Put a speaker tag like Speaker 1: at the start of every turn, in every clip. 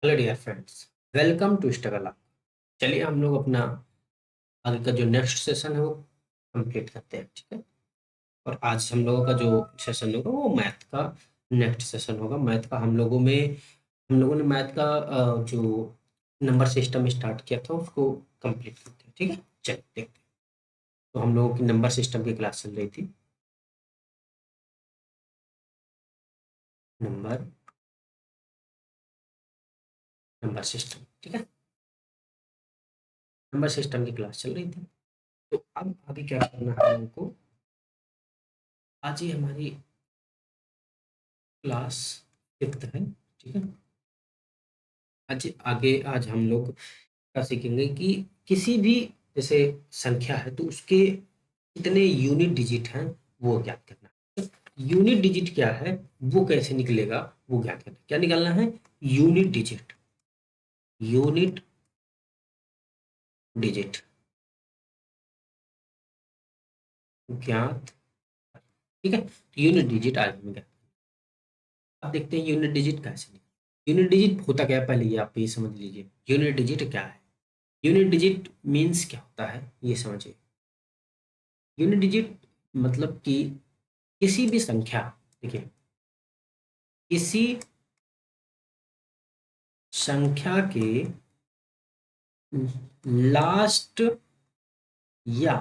Speaker 1: Hello dear friends, welcome to struggle up. चलिए हम लोग अपना आगे का जो नेक्स्ट सेशन है वो कंप्लीट करते हैं, ठीक है। और आज हम लोगों का जो सेशन होगा वो मैथ का नेक्स्ट सेशन होगा। मैथ का हम लोगों ने मैथ का जो नंबर सिस्टम स्टार्ट किया था उसको कंप्लीट करते हैं, ठीक है। चलिए देखते हैं। तो हम लोगों की नंबर सिस्टम की क्लास चल रही थी। नंबर नंबर सिस्टम, ठीक है। नंबर सिस्टम की क्लास चल रही थी। तो अब आगे क्या करना है हम लोगों को। आज ही हमारी क्लास फिफ्थ है, ठीक है। आज हम लोग क्या सीखेंगे कि किसी भी जैसे संख्या है तो उसके कितने यूनिट डिजिट हैं वो ज्ञात करना है। यूनिट डिजिट क्या है, वो कैसे निकलेगा वो ज्ञात करना है। क्या निकालना है? Unit digit. यूनिट डिजिट ज्ञात, ठीक है। यूनिट डिजिट आज हम ज्ञात। अब देखते हैं यूनिट डिजिट कैसे निकले। यूनिट डिजिट होता क्या है, पहले ये आप ये समझ लीजिए यूनिट डिजिट क्या है। यूनिट डिजिट मीन्स क्या होता है ये समझिए। यूनिट डिजिट मतलब कि किसी भी संख्या, देखिए, किसी संख्या के लास्ट या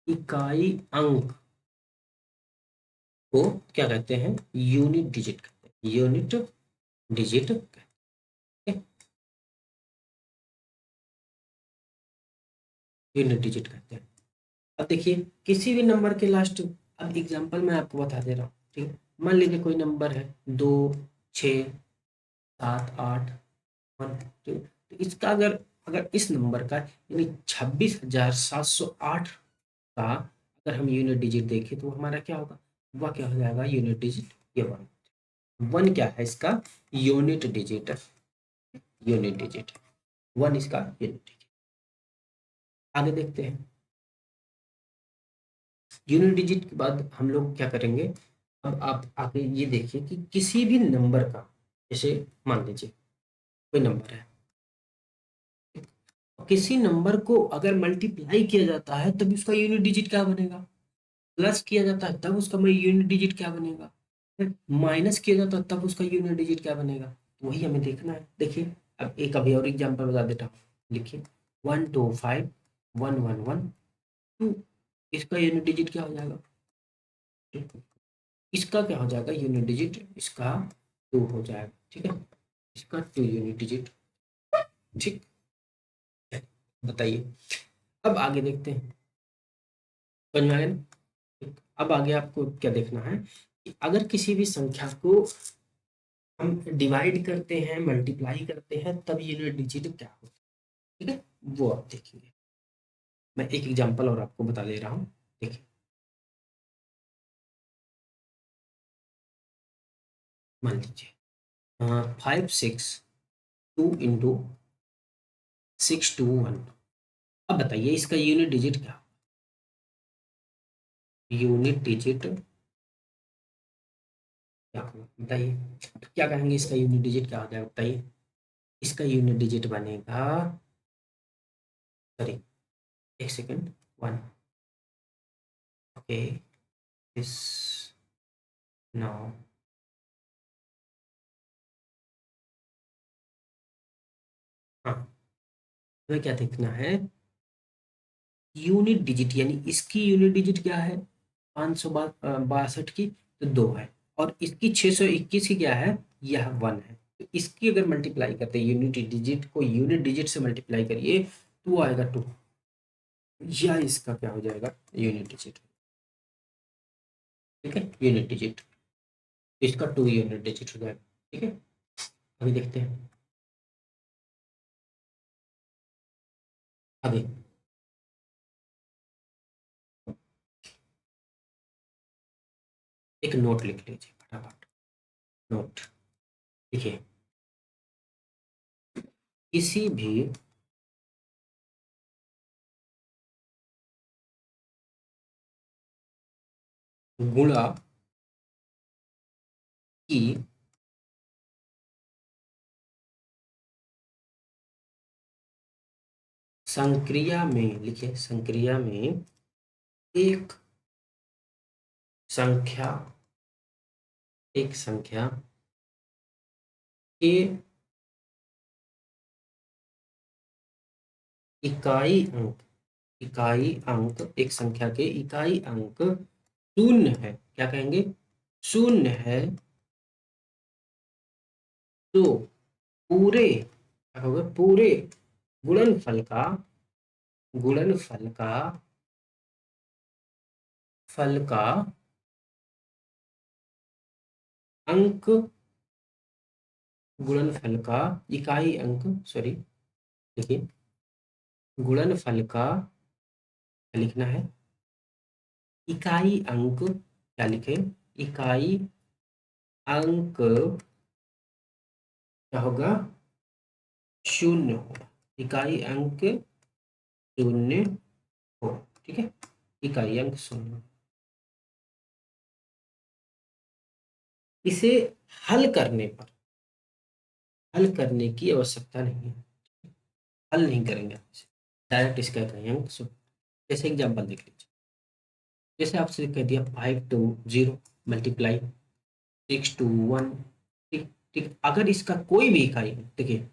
Speaker 1: इकाई अंक को क्या कहते हैं? यूनिट डिजिट कहते हैं। यूनिट डिजिट कहते हैं। यूनिट डिजिट कहते हैं। अब देखिए किसी भी नंबर के लास्ट, अब एग्जांपल मैं आपको बता दे रहा हूँ, ठीक है। मान लीजिए कोई नंबर है 2, 6, 7, 8, 1, 2। तो इसका अगर अगर इस नंबर का यानी 26,708 का अगर हम यूनिट डिजिट देखें तो हमारा क्या होगा? वह क्या हो जाएगा? यूनिट डिजिट ये वन। वन क्या है इसका? Unit digit. Unit digit one इसका यूनिट डिजिट। आगे देखते हैं। यूनिट डिजिट के बाद हम लोग क्या करेंगे। अब आप आगे ये देखिए कि किसी भी नंबर का, जैसे मान लीजिए कोई नंबर है, किसी नंबर को अगर मल्टीप्लाई किया जाता है तब उसका यूनिट डिजिट क्या बनेगा? प्लस किया जाता है तब उसका यूनिट डिजिट क्या बनेगा? माइनस किया जाता है तब उसका यूनिट डिजिट क्या बनेगा? तो वही हमें देखना है। देखिए अब एक अभी और एग्जांपल बता देता हूँ। लिखिए 125 1112। इसका यूनिट डिजिट क्या हो जाएगा? इसका क्या हो जाएगा यूनिट डिजिट? इसका 2 हो जाएगा, ठीक है। इसका 2 यूनिट डिजिट, ठीक है। बताइए। अब आगे देखते हैं। समझ में आया ना? ठीक। अब आगे आपको क्या देखना है कि अगर किसी भी संख्या को हम डिवाइड करते हैं, मल्टीप्लाई करते हैं, तब यूनिट डिजिट क्या होता है, ठीक है। वो आप देखेंगे। मैं एक एग्जांपल और आपको बता दे रहा हूँ। देखिए मान लीजिए 5 6 2 into 6 2 1। अब बताइए इसका यूनिट डिजिट क्या? यूनिट डिजिट क्या होगा बताइए। तो क्या कहेंगे इसका यूनिट डिजिट क्या हो जाएगा बताइए। इसका यूनिट डिजिट बनेगा, सॉरी, एक second, one. Okay, this now, हाँ, हमें क्या देखना है? यूनिट डिजिट यानी इसकी यूनिट डिजिट क्या है? 562 की तो 2 है। और इसकी 621 की क्या है? यह 1 है। तो इसकी अगर मल्टीप्लाई करते हैं, यूनिट डिजिट को यूनिट डिजिट से मल्टीप्लाई करिए तो वो आएगा 2। या इसका क्या हो जाएगा? यूनिट डिजिट, ठीक है। यूनिट डिजिट, इसका 2 यूनिट डिजिट हो जाएगा, ठीक है। अभी देखते हैं आगे। एक नोट लिख लीजिए फटाफट। नोट लिखिए। किसी भी गुणा की संक्रिया में, लिखिए संक्रिया में एक संख्या, एक संख्या के इकाई अंक, इकाई अंक, एक संख्या के इकाई अंक शून्य है, क्या कहेंगे, शून्य है, तो पूरे, क्या होगा, पूरे गुणनफल का, गुणनफल का, फल का अंक, गुणनफल का इकाई अंक, सॉरी देखिए, गुणनफल का क्या लिखना है, इकाई अंक, क्या लिखे, इकाई अंक क्या होगा, शून्य होगा, इकाई अंक शून्य हो, ठीक है, इकाई अंक शून्य। इसे हल करने पर, हल करने की आवश्यकता नहीं है, हल नहीं करेंगे आप इसे, डायरेक्ट इसका इकाई अंक शून्य। जैसे एग्जाम्पल देख लीजिए, जैसे आपसे कह दिया 5 to 0 मल्टीप्लाई 6 to 1, ठीक ठीक, अगर इसका कोई भी इकाई अंक, देखिए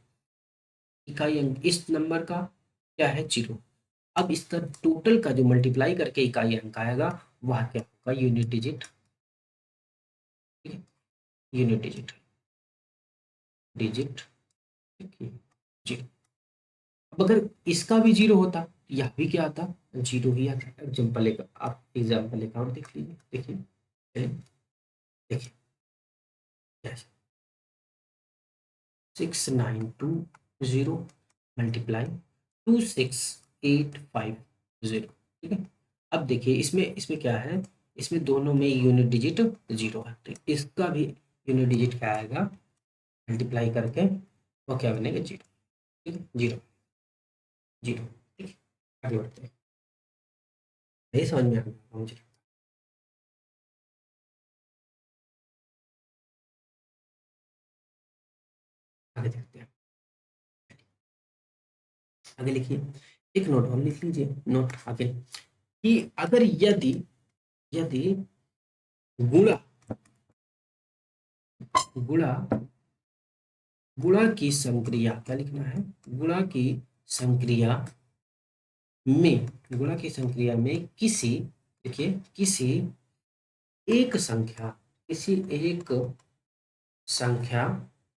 Speaker 1: इकाई अंक इस नंबर का क्या है, 0, अब इसका टोटल का जो मल्टीप्लाई करके इकाई अंक आएगा वह क्या होगा, यूनिट डिजिट, ठीक है, यूनिट डिजिट, डिजिट, ठीक है, जीरो। अब अगर इसका भी 0 होता, यह भी क्या आता, 0 ही आता। एग्जाम्पल एक, आप एग्जाम्पल एक और देख लीजिए, देखिए चलिए, देखिए कैसे, 6920 मल्टीप्लाई 26850, ठीक है। अब देखिए इसमें, इसमें क्या है, इसमें दोनों में यूनिट डिजिट 0 है, तो इसका भी यूनिट डिजिट क्या आएगा, मल्टीप्लाई करके वो क्या बनेगा, 0, ठीक है, 0 0, ठीक है। आगे बढ़ते हैं, नहीं समझ में आ रहा मुझे, आगे देखते हैं। आगे लिखिए, एक नोट और लिख लीजिए, नोट आगे, कि अगर यदि, यदि गुणा, गुणा, गुणा की संक्रिया, क्या लिखना है, गुणा की संक्रिया में, गुणा की संक्रिया में किसी, देखिए किसी एक संख्या, किसी एक संख्या,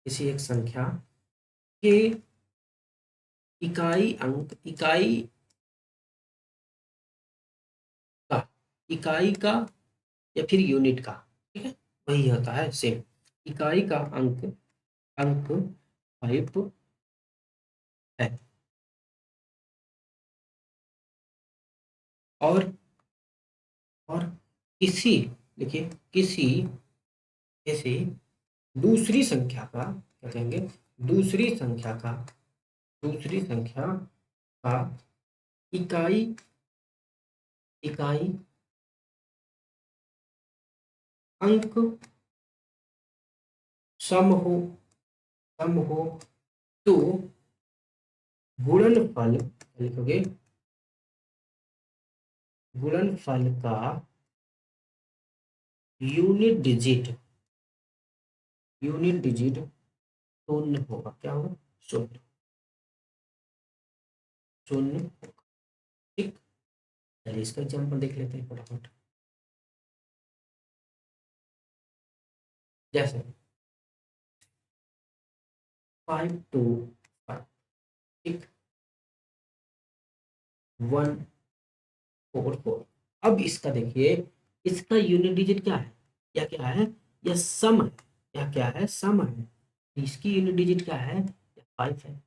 Speaker 1: किसी एक संख्या के इकाई अंक, इकाई का, इकाई का या फिर यूनिट का, ठीक है, वही होता है सेम, इकाई का अंक, अंक 5 है, और किसी, देखिए किसी, किसी दूसरी संख्या का, क्या कहेंगे, दूसरी संख्या का, दूसरी संख्या का इकाई, इकाई अंक सम हो, सम हो, तो गुणनफल, क्या लिखोगे, गुणनफल का यूनिट डिजिट, यूनिट डिजिट शून्य होगा, क्या होगा, शून्य, शून्य होगा, ठीक। चलिए इसका एग्जाम्पल देख लेते हैं फटाफट, जैसे 5 to 5, ठीक, 144, अब इसका देखिए, इसका यूनिट डिजिट क्या है, या क्या है, यह सम है, या क्या है, सम है, इसकी यूनिट डिजिट क्या है, 5 है,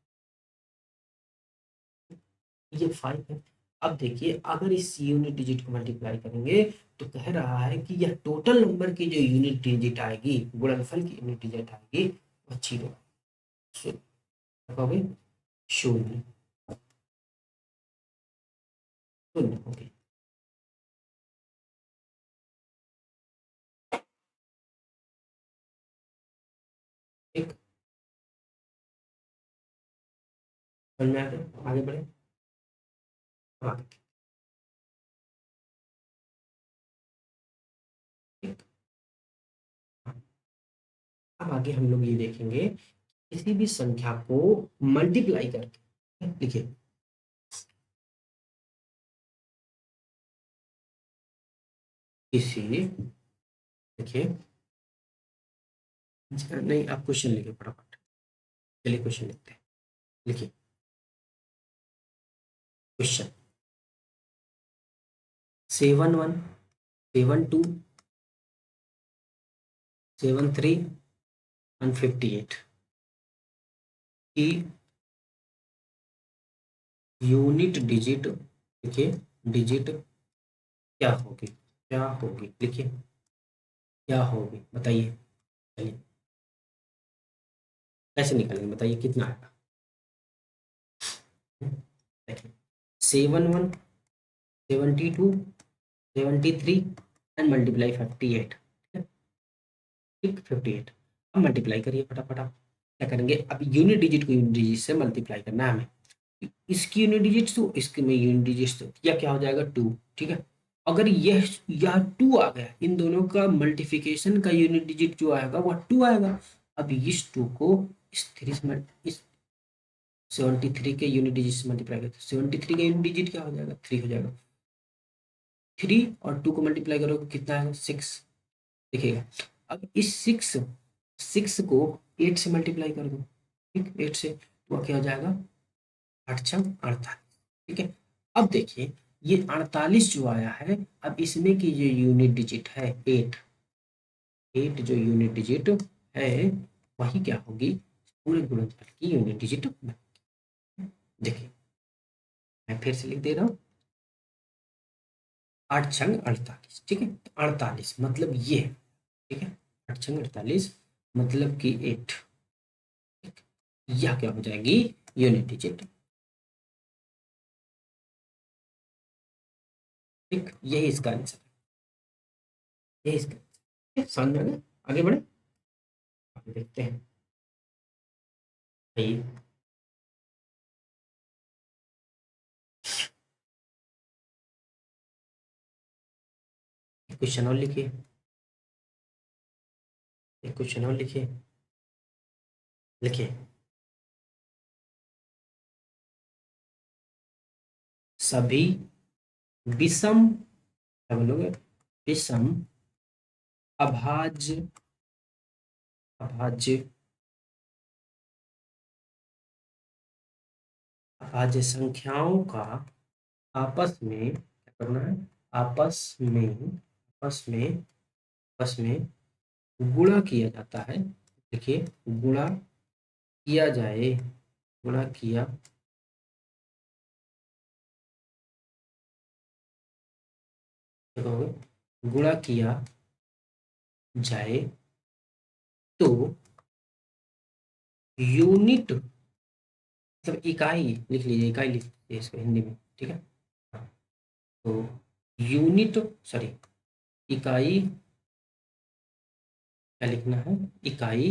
Speaker 1: ये 5 है। अब देखिए अगर इस यूनिट डिजिट को मल्टीप्लाई करेंगे तो कह रहा है कि यह टोटल नंबर की जो यूनिट डिजिट आएगी, गुणनफल की यूनिट डिजिट आएगी, वह 0, शून्य, शून्य, शून्य होगी, ठीक, समझ में आ गया, आगे बढ़े। अब आगे ठीक। अब आगे हम लोग ये देखेंगे किसी भी संख्या को मल्टीप्लाई करके लिखिए किसी देखिए नहीं आप क्वेश्चन लिखिए फटाफट। चलिए क्वेश्चन लिखते हैं। लिखिए क्वेश्चन 7 1 7 2 7 3 and 58 की यूनिट डिजिट लिखिए डिजिट क्या होगी क्या होगी लिखिए क्या होगी बताइए। चलिए कैसे निकालेंगे बताइए कितना आएगा। देखिए 7 1 72 73 एंड मल्टीप्लाई 58 ठीक 58। अब मल्टीप्लाई करिए फटाफट। आप क्या करेंगे अब यूनिट डिजिट को यूनिट डिजिट से मल्टीप्लाई करना है हमें। इसकी यूनिट डिजिट तो इसके में यूनिट डिजिट तो या क्या हो जाएगा 2 ठीक है। अगर यह या 2 आ गया इन दोनों का मल्टीप्लिकेशन का यूनिट डिजिट जो आएगा वो 2 आएगा। अब इस 2 को इस 3 से इस 73 के यूनिट डिजिट से मल्टीप्लाई करते 73 का यूनिट डिजिट क्या हो जाएगा 3 हो जाएगा। 3 और 2 को मल्टीप्लाई करोगे कितना आएगा 6 देखिएगा। अब इस 6 को 8 से मल्टीप्लाई कर दो ठीक 8 से तो क्या हो जाएगा 8×48 ठीक है। अब देखिए ये 48 जो आया है अब इसमें की जो यूनिट डिजिट है 8 8 जो यूनिट डिजिट है वही क्या होगी पूरे गुणनफल की यूनिट डिजिट। देखिए मैं फिर से लिख दे रहा हूँ 8×48 ठीक है। तो 48 मतलब ये है ठीक है 8×48 मतलब कि 8 यह क्या हो जाएगी यूनिट डिजिट ठीक यही इसका आंसर है यही इसका आंसर है। समझ में आ गया आगे बढ़े आगे देखते हैं। आइए एक क्वेश्चन और लिखिए एक क्वेश्चन और लिखिए लिखिए सभी विषम क्या बोलोगे विषम अभाज्य अभाज्य अभाज्य संख्याओं का आपस में क्या करना है आपस में आपस में आपस में गुणा किया जाता है। देखिए गुणा किया जाए गुणा किया देखो गुणा किया जाए तो यूनिट मतलब इकाई लिख लीजिए इकाई लिख लीजिए इसको हिंदी में ठीक है। तो यूनिट सॉरी इकाई क्या लिखना है इकाई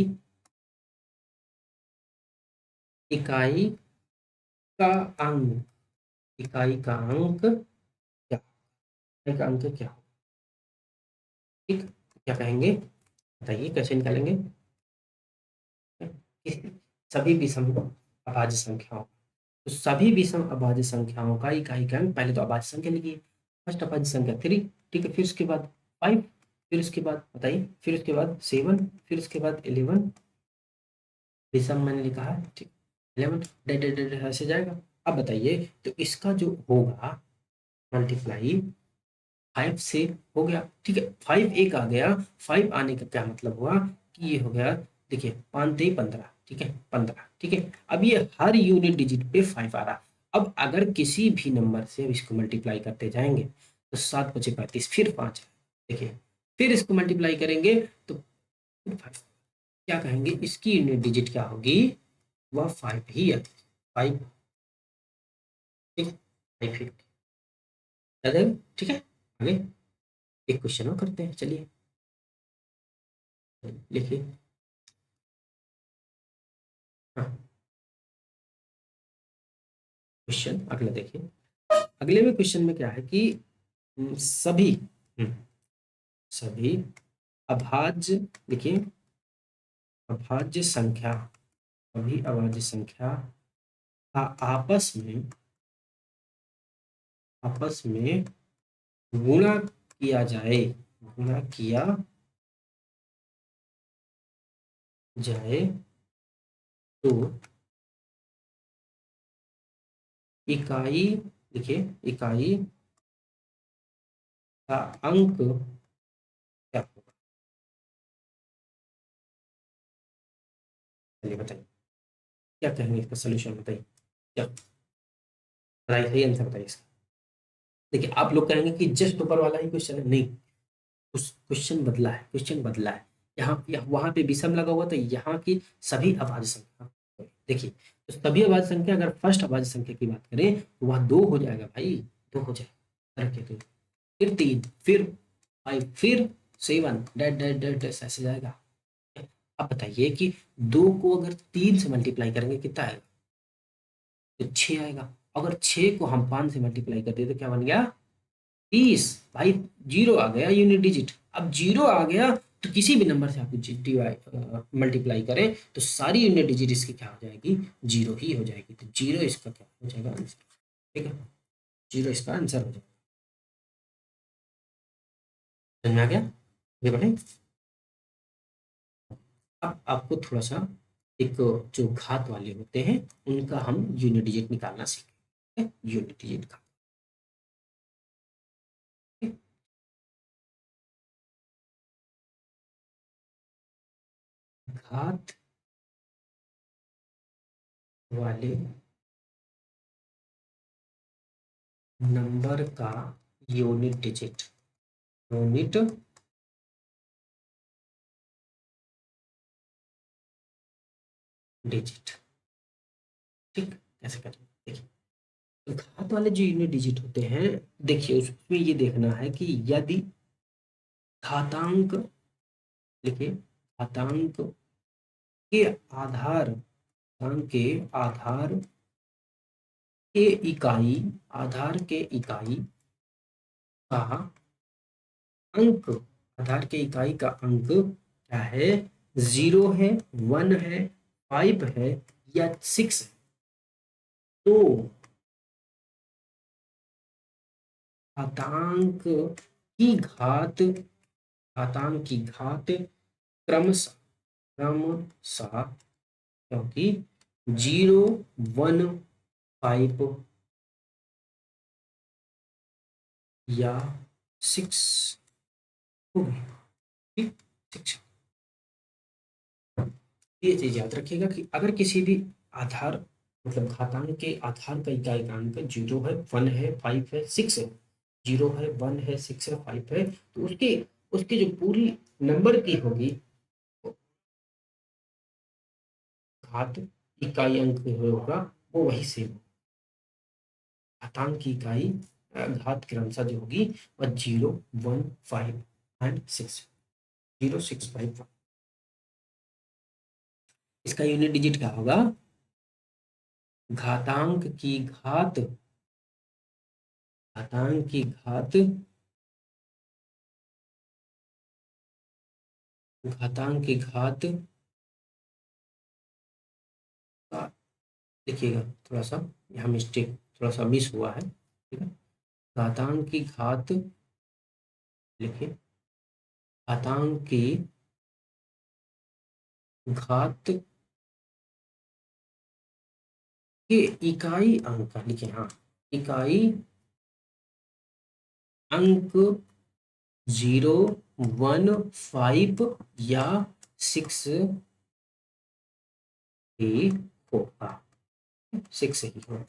Speaker 1: इकाई का अंक इकाई का अंक क्या इकाई का अंक क्या हो ठीक क्या कहेंगे बताइए कैसे निकालेंगे। सभी विषम अभाज्य संख्याओं तो सभी विषम अभाज्य संख्याओं का इकाई का अंक पहले तो अभाज्य संख्या लिखिए फर्स्ट अभाज्य संख्या 3 ठीक है फिर उसके बाद 5 फिर उसके बाद बताइए फिर उसके बाद 7 फिर उसके बाद 11 विषम मैंने लिखा है ठीक 11 डेड ऐसे जाएगा। अब बताइए तो इसका जो होगा मल्टीप्लाई 5 से हो गया ठीक है 5 एक आ गया 5 आने का क्या मतलब हुआ कि ये हो गया देखिए 5×3 = 15 ठीक है 15 ठीक है। अब ये हर यूनिट डिजिट पे 5 आ रहा। अब अगर किसी भी नंबर से इसको मल्टीप्लाई करते जाएंगे तो 7×5 = 35 फिर 5 देखिए फिर इसको मल्टीप्लाई करेंगे तो फिर 5 क्या कहेंगे इसकी यूनिट डिजिट क्या होगी वह 5 ही है 5 ठीक है 5 ही याद है ठीक है। आगे एक क्वेश्चन और करते हैं चलिए लिखिए हाँ क्वेश्चन अगला देखिए अगले में क्वेश्चन में क्या है कि सभी सभी अभाज्य, देखिए अभाज्य संख्या, सभी अभाज्य संख्या का आपस में गुणा किया जाए, गुणा किया जाए तो इकाई, देखिए इकाई का अंक क्या होगा? चलिए बताइए, क्या कहेंगे इसका सोल्यूशन बताइए, क्या राइट है आंसर बताइए इसका। देखिए आप लोग कहेंगे कि जस्ट ऊपर वाला ही क्वेश्चन है, नहीं, उस क्वेश्चन बदला है, क्वेश्चन बदला है। यहाँ वहां पे विषम लगा हुआ, तो यहाँ की सभी अभाज्य संख्या, देखिए तो सभी अभाज्य संख्या, अगर फर्स्ट अभाज्य संख्या की बात करें तो वह 2 हो जाएगा भाई, 2 हो जाएगा, रखिए तो फिर 3, फिर 5, फिर 7, डैट डैट डैट डैट ऐसे जाएगा। अब बताइए कि 2 को अगर 3 से मल्टीप्लाई करेंगे कितना आएगा? तो 6 आएगा। अगर 6 को हम 5 से मल्टीप्लाई कर दें तो क्या बन गया? 30। भाई जीरो आ गया यूनिट डिजिट। अब जीरो आ गया तो किसी भी नंबर से आप मल्टीप्लाई करें तो सारी यूनिट डिजिट इसकी क्या हो जाएगी? जीरो ही हो जाएगी। तो जीरो इसका क्या हो जाएगा? आंसर। ठीक है, जीरो इसका आंसर हो जाएगा। समझ में आ गया? ये बढ़े। अब आपको थोड़ा सा एक जो घात वाले होते हैं उनका हम यूनिट डिजिट निकालना सीखेंगे। यूनिट डिजिट का घात वाले नंबर का यूनिट डिजिट, यूनिट डिजिट। ठीक, कैसे करें? देखिए तो घात वाले जो यूनिट डिजिट होते हैं, देखिए उसमें ये देखना है कि यदि घातांक, देखिए घातांक के आधार, घातांक के आधार के इकाई, आधार के इकाई का अंक, आधार के इकाई का अंक क्या है? 0 है, 1 है, 5 है या 6 है, तो घातांक की घात, घातांक की घात क्रमशः, क्रमशः, क्योंकि 0, 1, 5 या 6 हो गई। ठीक, 6। ये चीज याद रखिएगा कि अगर किसी भी आधार, मतलब घातांक के आधार का इकाई का अंक 0 है, 1 है, 5 है, 6 है, 0 है, 1 है, 6 है, 5 है, तो उसके उसकी जो पूरी नंबर की होगी वो घात इकाई अंक जो होगा वो वही सेम, घातांक की इकाई घात क्रमशः जो होगी वह 0, 1, 5 एंड 6, 0, 6, 5। इसका यूनिट डिजिट क्या होगा? घातांक की घात, घातांक की घात, घातांक की घात का, देखिएगा थोड़ा सा यहाँ मिस्टेक, थोड़ा सा मिस हुआ है, ठीक है। घातांक की घात, लिखिए घातांक की घात के इकाई अंक, लिखिए हाँ, इकाई अंक 0, 1, 5 या 6 ही होगा, 6 ही होगा,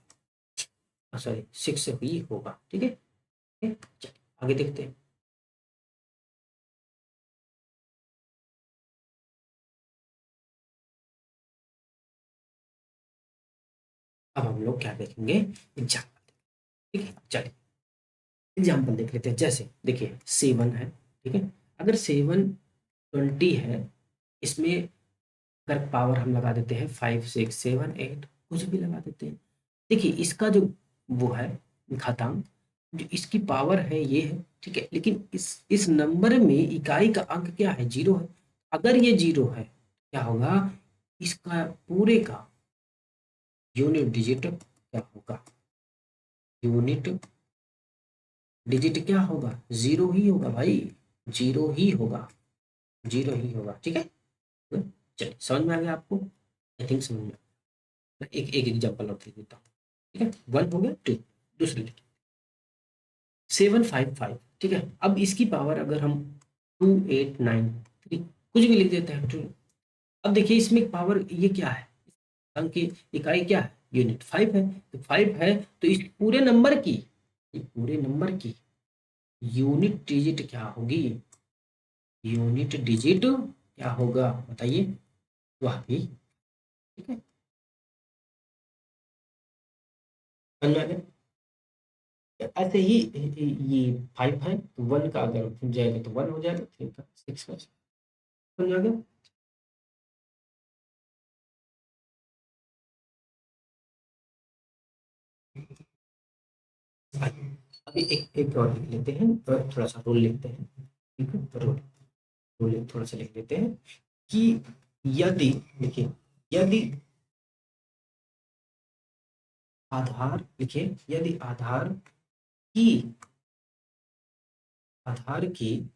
Speaker 1: सॉरी 6 ही होगा। ठीक है, चलिए आगे देखते हैं। अब हम लोग क्या देखेंगे? एग्जाम्पल। ठीक है, चलिए एग्जाम्पल देख लेते हैं। जैसे देखिए 7 है, ठीक है, अगर 7 20 है, इसमें अगर पावर हम लगा देते हैं 5, 6, 7, 8, कुछ भी लगा देते हैं। देखिए इसका जो वो है घातांक, जो इसकी पावर है ये है, ठीक है, लेकिन इस नंबर में इकाई का अंक क्या है, 0 है। अगर ये 0 है क्या होगा, इसका पूरे का यूनिट डिजिट क्या होगा, यूनिट डिजिट क्या होगा, 0 ही होगा भाई, 0 ही होगा, 0 ही होगा, ठीक है। चलिए समझ में आ गया आपको, आई थिंक समझ में आ गया। एक एक एग्जाम्पल और दे देता हूँ, ठीक है। 1 हो गया, 2, दूसरी लिखिए 755, ठीक है। अब इसकी पावर अगर हम 2893 कुछ भी लिख देते हैं 2, अब देखिए इसमें पावर ये क्या है, अंक की इकाई क्या है, यूनिट 5 है, तो 5 है तो इस पूरे नंबर की, इस पूरे नंबर की यूनिट डिजिट क्या होगी, यूनिट डिजिट क्या होगा बताइए, वह भी, ठीक है। समझ में आ गया? ऐसे ही ये 5 है तो 1 का अगर हो जाएगा तो 1 हो जाएगा, 3 का 6 का, समझ में आ गया? अभी एक एक और लिख लेते हैं, तो थोड़ा सा रूल लिखते हैं, ठीक है। तो रूल रूल थोड़ा सा लिख लेते हैं कि यदि, देखिए, यदि आधार, लिखिए यदि की आधार की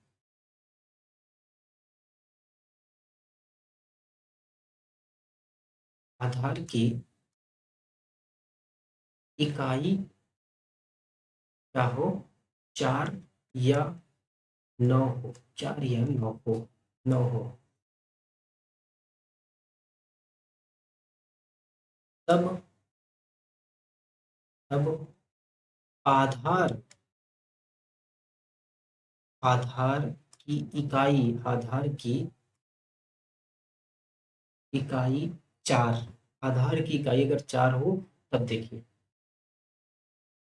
Speaker 1: आधार की इकाई क्या हो, 4 या 9 हो, 4 या 9 हो, 9 हो, तब तब आधार आधार की इकाई, आधार की इकाई 4, आधार की इकाई अगर 4 हो, तब देखिए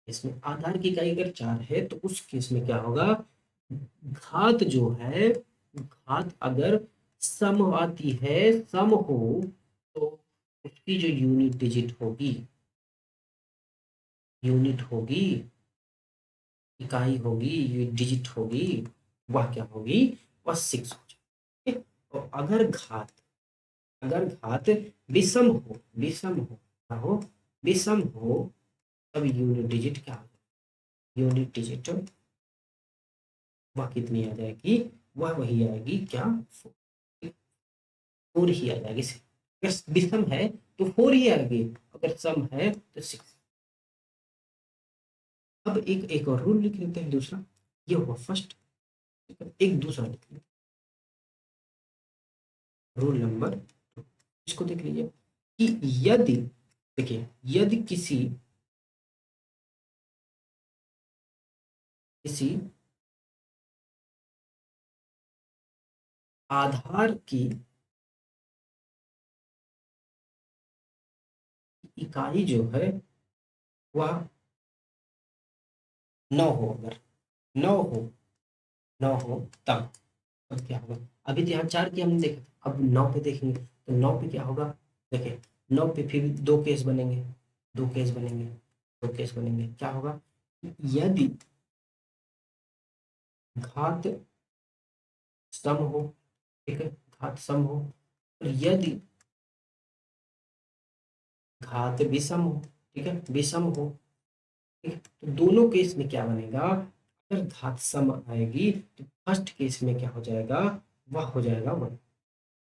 Speaker 1: इसमें आधार की इकाई अगर 4 है तो उस केस में क्या होगा, घात जो है, घात अगर सम आती है, सम हो, तो उसकी जो यूनिट डिजिट होगी, यूनिट होगी, इकाई होगी, ये डिजिट होगी, वह क्या होगी, वह 6 हो जाएगी, ठीक है? और अगर घात विषम हो, विषम हो क्या हो, विषम हो, तब यूनिट डिजिट क्या होगा, यूनिट डिजिट वह कितनी आ जाएगी, वह वही आएगी क्या, 4 ही आ जाएगी। अगर विषम है तो 4 ही आएगी, अगर सम है तो 6। अब एक एक और रूल लिख लेते हैं दूसरा, ये हुआ फर्स्ट, एक दूसरा लिख लेते हैं रूल नंबर, इसको देख लीजिए कि यदि, देखिए यदि किसी किसी आधार की इकाई जो है वह 9 हो, अगर 9 हो, 9 हो, तब क्या होगा, अभी तो यहाँ 4 की हमने देखा था, अब 9 पे देखेंगे तो 9 पे क्या होगा, देखिए 9 पे फिर दो केस बनेंगे, दो केस बनेंगे, दो केस बनेंगे, क्या होगा, यदि घात सम हो, ठीक है, घात सम हो, और यदि घात विषम हो, ठीक है, विषम हो, ठीक है, तो दोनों केस में क्या बनेगा, अगर घात सम आएगी तो फर्स्ट केस में क्या हो जाएगा, वह हो जाएगा 1,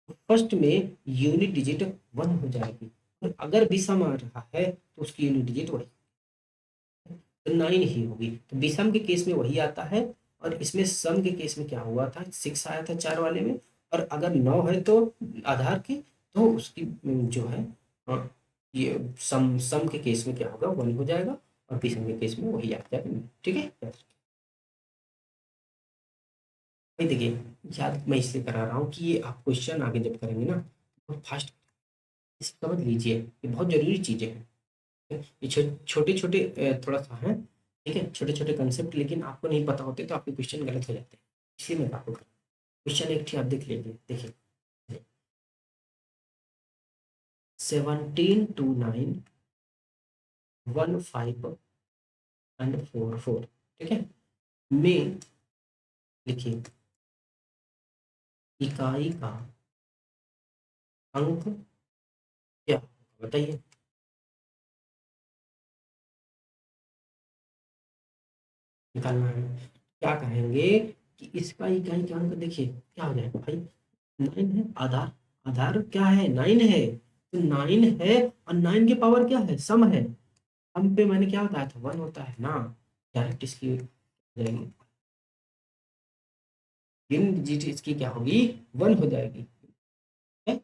Speaker 1: फर्स्ट में यूनिट डिजिट 1 हो जाएगी, और अगर विषम आ रहा है तो उसकी यूनिट डिजिट वही, तो 9 ही होगी, तो विषम के केस में वही आता है, और इसमें सम के केस में क्या हुआ था, 6 आया था 4 वाले में, और अगर 9 है तो आधार की, तो उसकी जो है ये सम के केस में क्या होगा, 1 हो जाएगा, और विषम के केस में वही आ जाएगा, ठीक है। भाई देखिए, याद मैं इसलिए करा रहा हूँ कि ये आप क्वेश्चन आगे जब करेंगे ना, बहुत फास्ट, इसे समझ लीजिए, ये बहुत जरूरी चीजें हैं, ये छोटे छोटे थोड़ा सा है, ठीक है, छोटे छोटे कंसेप्ट, लेकिन आपको नहीं पता होते तो आपके क्वेश्चन गलत हो जाते हैं, इसलिए मैं आपको क्वेश्चन एक ठीक आप देख लीजिए, देखिए 172915 एंड 4 4, ठीक है। में लिखिए इकाई का अंक क्या बताइए। निकालना है। क्या कहेंगे कि इसका इकाई का अंक देखिए क्या हो जाएगा भाई, 9 है। आधार, आधार क्या है, 9 है। तो 9 है और 9 के पावर क्या है, सम है। सम पे मैंने क्या बताया था, 1 होता है ना। डायरेक्ट इसकी जाएगी, इन डिजिट इसकी क्या होगी, 1 हो जाएगी। है?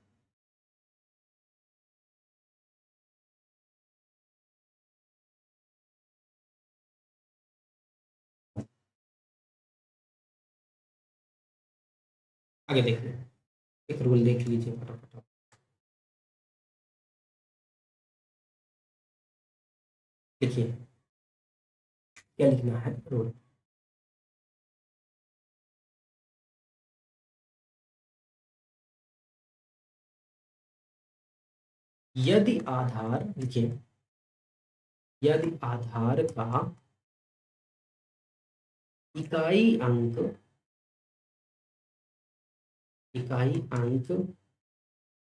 Speaker 1: आगे देखिए, एक रूल देख लीजिए फटाफट। देखिए क्या लिखना है रूल। यदि आधार लिखिए, यदि आधार का इकाई अंक, इकाई अंक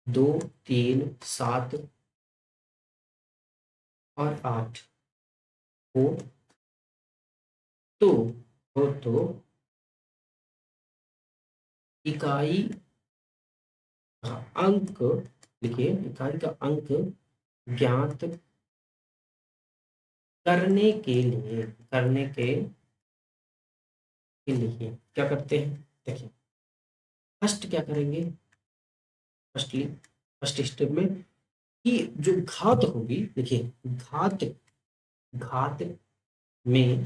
Speaker 1: 2 3 7 और 8 हो तो तो इकाई का अंक लिखिए, इकाई का अंक ज्ञात करने के लिए क्या करते हैं, देखिए फर्स्ट क्या करेंगे, फर्स्टली फर्स्ट स्टेप में कि जो घात होगी, देखिए घात, घात में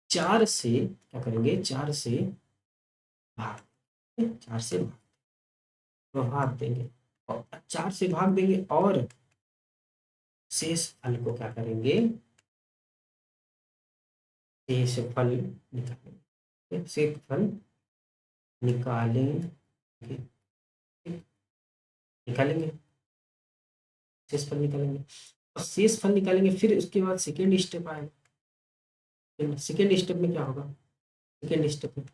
Speaker 1: 4 से क्या करेंगे, 4 से भाग, 4 से भाग देंगे, और 4 से भाग देंगे और शेष फल को क्या करेंगे, शेष फल निकालेंगे, शेष फल निकालेंगे, निकालेंगे, शेष फल निकालेंगे। और शेष फल निकालेंगे, फिर उसके बाद सेकेंड स्टेप आएगा। सेकेंड स्टेप में क्या होगा, सेकेंड स्टेप में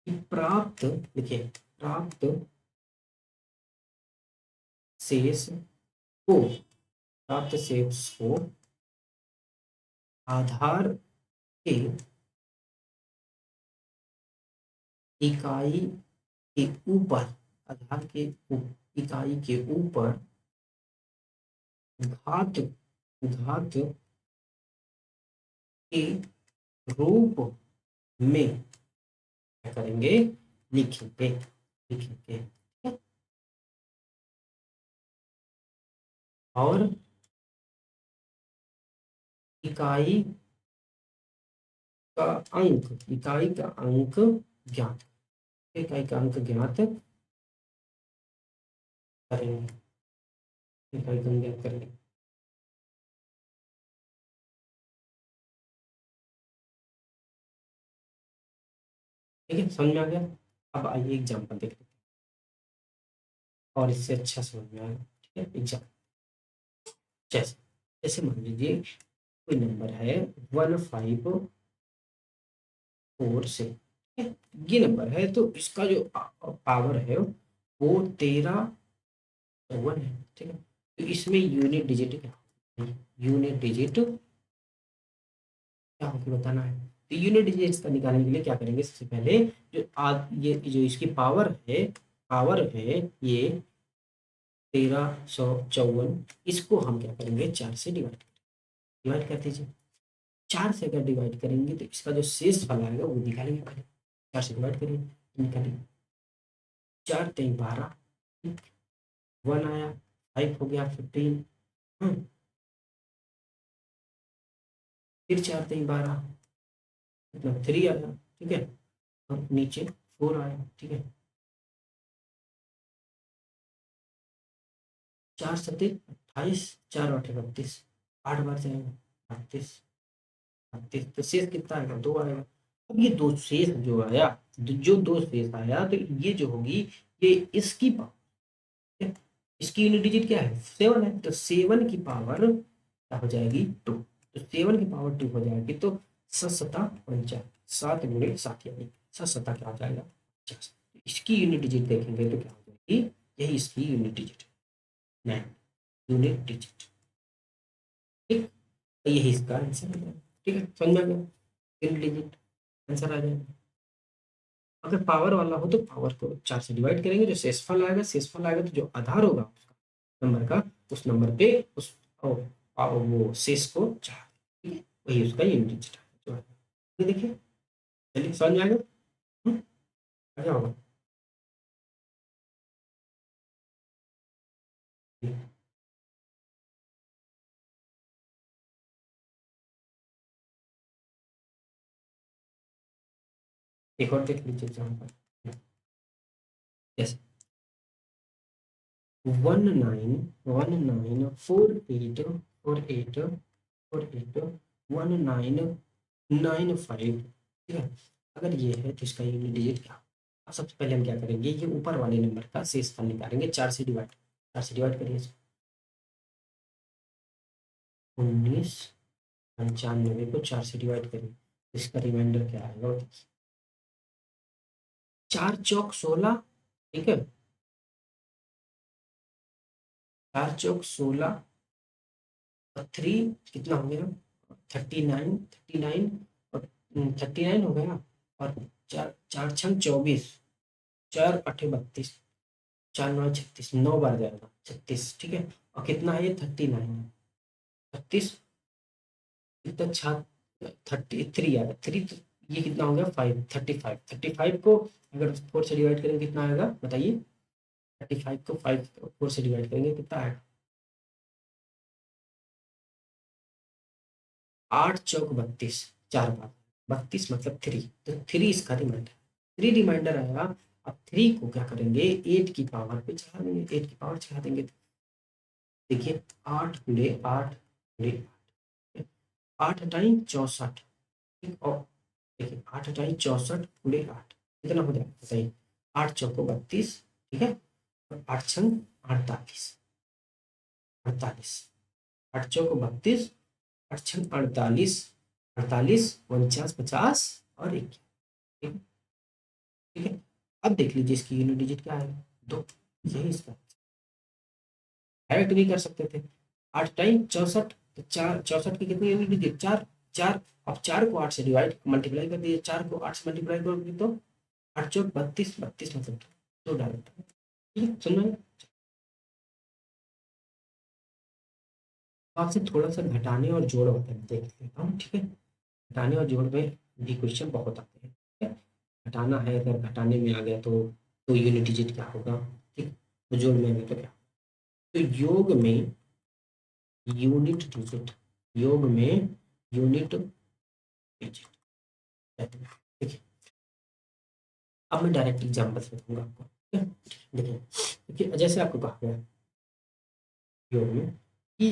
Speaker 1: कि प्राप्त, देखिए प्राप्त शेष को, प्राप्त शेष को आधार के इकाई के ऊपर, आधार के इकाई के ऊपर घात, घात के रूप में क्या करेंगे, लिखेंगे, लिखेंगे, ठीक है? और इकाई का अंक, इकाई का अंक ज्ञात, इकाई का अंक ज्ञात करेंगे, इकाई का अंक ज्ञात करेंगे। ठीक है, समझ में आ गया। अब आइए एग्जाम्पल देख लेते हैं और इससे अच्छा समझ में आएगा। ठीक है, एग्जाम्पल जैसे, जैसे मान लीजिए कोई नंबर है 154 से, ठीक है, ये नंबर है तो इसका जो पावर है वो 13 है, ठीक है। तो इसमें यूनिट डिजिट क्या होगी? यूनिट डिजिट क्या होगी बताना है। तो यूनिट डिजिट का निकालने के लिए क्या करेंगे, सबसे पहले जो ये जो इसकी पावर है ये 1354, इसको हम क्या करेंगे, 4 से डिवाइड कर दीजिए। 4 से अगर डिवाइड करेंगे तो इसका जो शेष फल आएगा वो निकालेंगे पहले। 4 से डिवाइड करिए, निकालिए। 4 3 12, 1 आया, 5 हो गया 15, फिर 4 3 12, मतलब 3 आया, ठीक है। और नीचे 4 आया, ठीक है। 4 सत्ते 28, 4 8 32, 8 बार जाएगा 38, 38 तो शेष कितना आएगा, 2 आएगा। अब ये दो शेष जो आया, जो दो शेष आया तो ये जो होगी, ये इसकी पावर, इसकी यूनिट डिजिट क्या है, 7 है, तो 7 की पावर क्या हो जाएगी, 2। तो 7 की पावर 2 हो जाएगी, तो 7 7 गुणे 7 यानी 7 क्या हो जाएगा 50। इसकी यूनिट डिजिट देखेंगे तो क्या हो जाएगी, यही इसकी यूनिट डिजिट 9 यूनिट डिजिट। ठीक, तो यही इसका आंसर हो जाएगा। ठीक है, समझ में आ गया, यूनिट डिजिट आंसर आ जाएगा। अगर पावर वाला हो तो पावर को 4 से डिवाइड करेंगे, जो शेषफल आएगा तो जो आधार होगा उसका नंबर का, उस नंबर पे उस वो शेष को 4, ठीक है, वही उसका यूनिट डिजिट है। तो ये देखिए, चलिए समझ में आ गया। हम्म, आ गया होगा। एक और देख लीजिए यहाँ पर, जैसे 194848481995, ठीक है। अगर ये है तो इसका यूनिट डिजिट क्या, अब सबसे पहले हम क्या करेंगे, ये ऊपर वाले नंबर का शेषफल निकालेंगे, 4 से डिवाइड करिए इसको। 1995 को 4 से डिवाइड करिए, इसका रिमाइंडर क्या आएगा वो देखिए। 4 चौक 16, ठीक है, 4 चौक 16 और 3 कितना हो गया, 39, 39 और 39 हो गया, और 4 4 छंग 24, 4 8 32, 4 9 36, 9 बार जाएगा 36, ठीक है। और कितना है ये 39 है, 36 कितना 33 आएगा, 3 तो ये कितना हो गया 5, 35 को अगर 4 से डिवाइड करेंगे कितना आएगा बताइए, 35 को 4 से डिवाइड करेंगे कितना आएगा, 8 चौक 32, 4 बार 32 मतलब 3, तो 3 इसका रिमाइंडर, 3 रिमाइंडर आएगा। अब 3 को क्या करेंगे 8 की पावर पे चढ़ा देंगे, 8 की पावर चढ़ा देंगे, देखिए 8 गुणे 8 8 ठीक, और देखिए 8 8 64 गुणे 8 कितना हो जाएगा बताइए, 8 चौको 32, ठीक है, और 8 छंग 48, 48, 8 चौको 32, 8 छंग 48, 48 49 50 और 1, ठीक ठीक है। अब देख लीजिए इसकी यूनिट डिजिट क्या है, 2, यही इसका, डायरेक्ट भी कर सकते थे, 8 टाइम 64, तो 64 की कितनी यूनिट डिजिट 4, 4, अब 4 को 8 से डिवाइड मल्टीप्लाई कर दिए, 4 को 8 से मल्टीप्लाई करोगे तो 8 चौक 32, 32 मतलब 2 डायरेक्ट, ठीक है, सुन रहे हैं? आपसे थोड़ा सा घटाने और जोड़ होता है देख लेता हूँ, ठीक है। घटाने और जोड़ में भी क्वेश्चन बहुत आते हैं, ठीक है। घटाना है, अगर घटाने में आ गया तो यूनिट डिजिट क्या होगा, ठीक, तो जोड़ में आ गया तो क्या, तो यूनिट डिजिट योग में यूनिट डिजिट, ठीक है। अब मैं डायरेक्ट एग्जाम्पल से बताऊंगा आपको, ठीक है। देखिए देखिए, जैसे आपको कहा गया योग में कि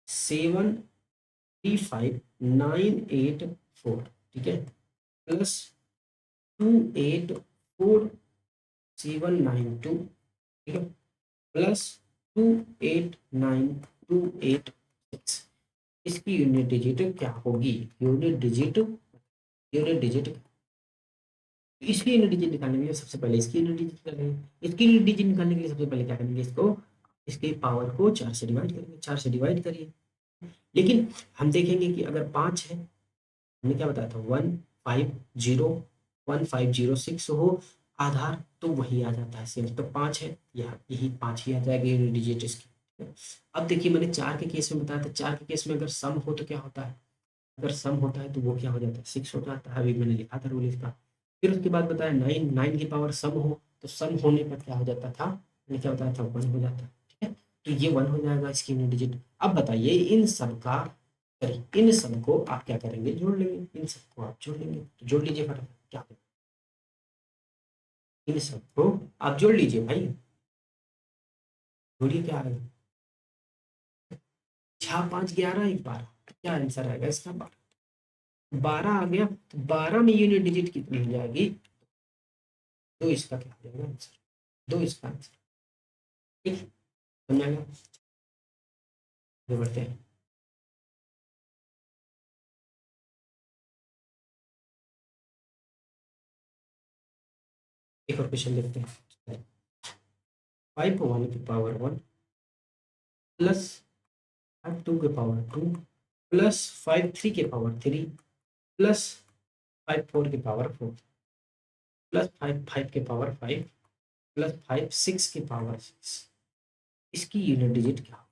Speaker 1: 735984, ठीक है, प्लस 284792, ठीक है, प्लस 289286, इसकी यूनिट डिजिट क्या होगी, यूनिट डिजिट इसकी यूनिट डिजिट निकालने के लिए सबसे पहले इसकी यूनिट डिजिट निकालेंगे, इसकी यूनिट डिजिट निकालने के लिए सबसे पहले क्या करेंगे, इसको इसकी पावर को 4 से डिवाइड करेंगे, 4 से डिवाइड करिए। लेकिन हम देखेंगे कि अगर 5 है, हमने क्या बताया था 150 1506 हो आधार, तो वही आ जाता है सेम, तो 5 है, यही 5 ही आ जाएगा यूनिट डिजिट इसकी, ठीक है। अब देखिए मैंने 4 के केस में बताया था, 4 के केस में अगर सम हो तो क्या होता है, अगर सम होता है तो वो क्या हो जाता है 6 हो जाता है, अभी मैंने लिखा था रूल इसका। फिर उसके बाद बताया 9 की पावर सम हो, तो सम होने पर क्या हो जाता था, मैंने क्या बताया था 1 हो जाता है, ठीक है। तो ये 1 हो जाएगा इसकी यूनिट डिजिट। अब बताइए इन सब का, इन सब को आप क्या करेंगे, जोड़ लेंगे, इन सबको आप जोड़ लेंगे, तो जोड़ लीजिए फटाफट क्या होगा? इन सबको आप जोड़ लीजिए भाई, जोड़िए क्या आएगा, 6 5 11 1 12, क्या आंसर आएगा इसका 12, 12 आ गया, तो 12 में यूनिट डिजिट कितनी हो जाएगी, 2 इसका क्या हो जाएगा आंसर, 2 इसका आंसर, ठीक है, समझ आएगा, आगे बढ़ते हैं। एक और क्वेश्चन देखते हैं। 5 1 की पावर 1 प्लस 5 2 के पावर 2 प्लस 5 3 के पावर 3 प्लस 5 4 के पावर 4 प्लस 5 5 के पावर 5 प्लस 5 6 के पावर 6। इसकी यूनिट डिजिट क्या हो?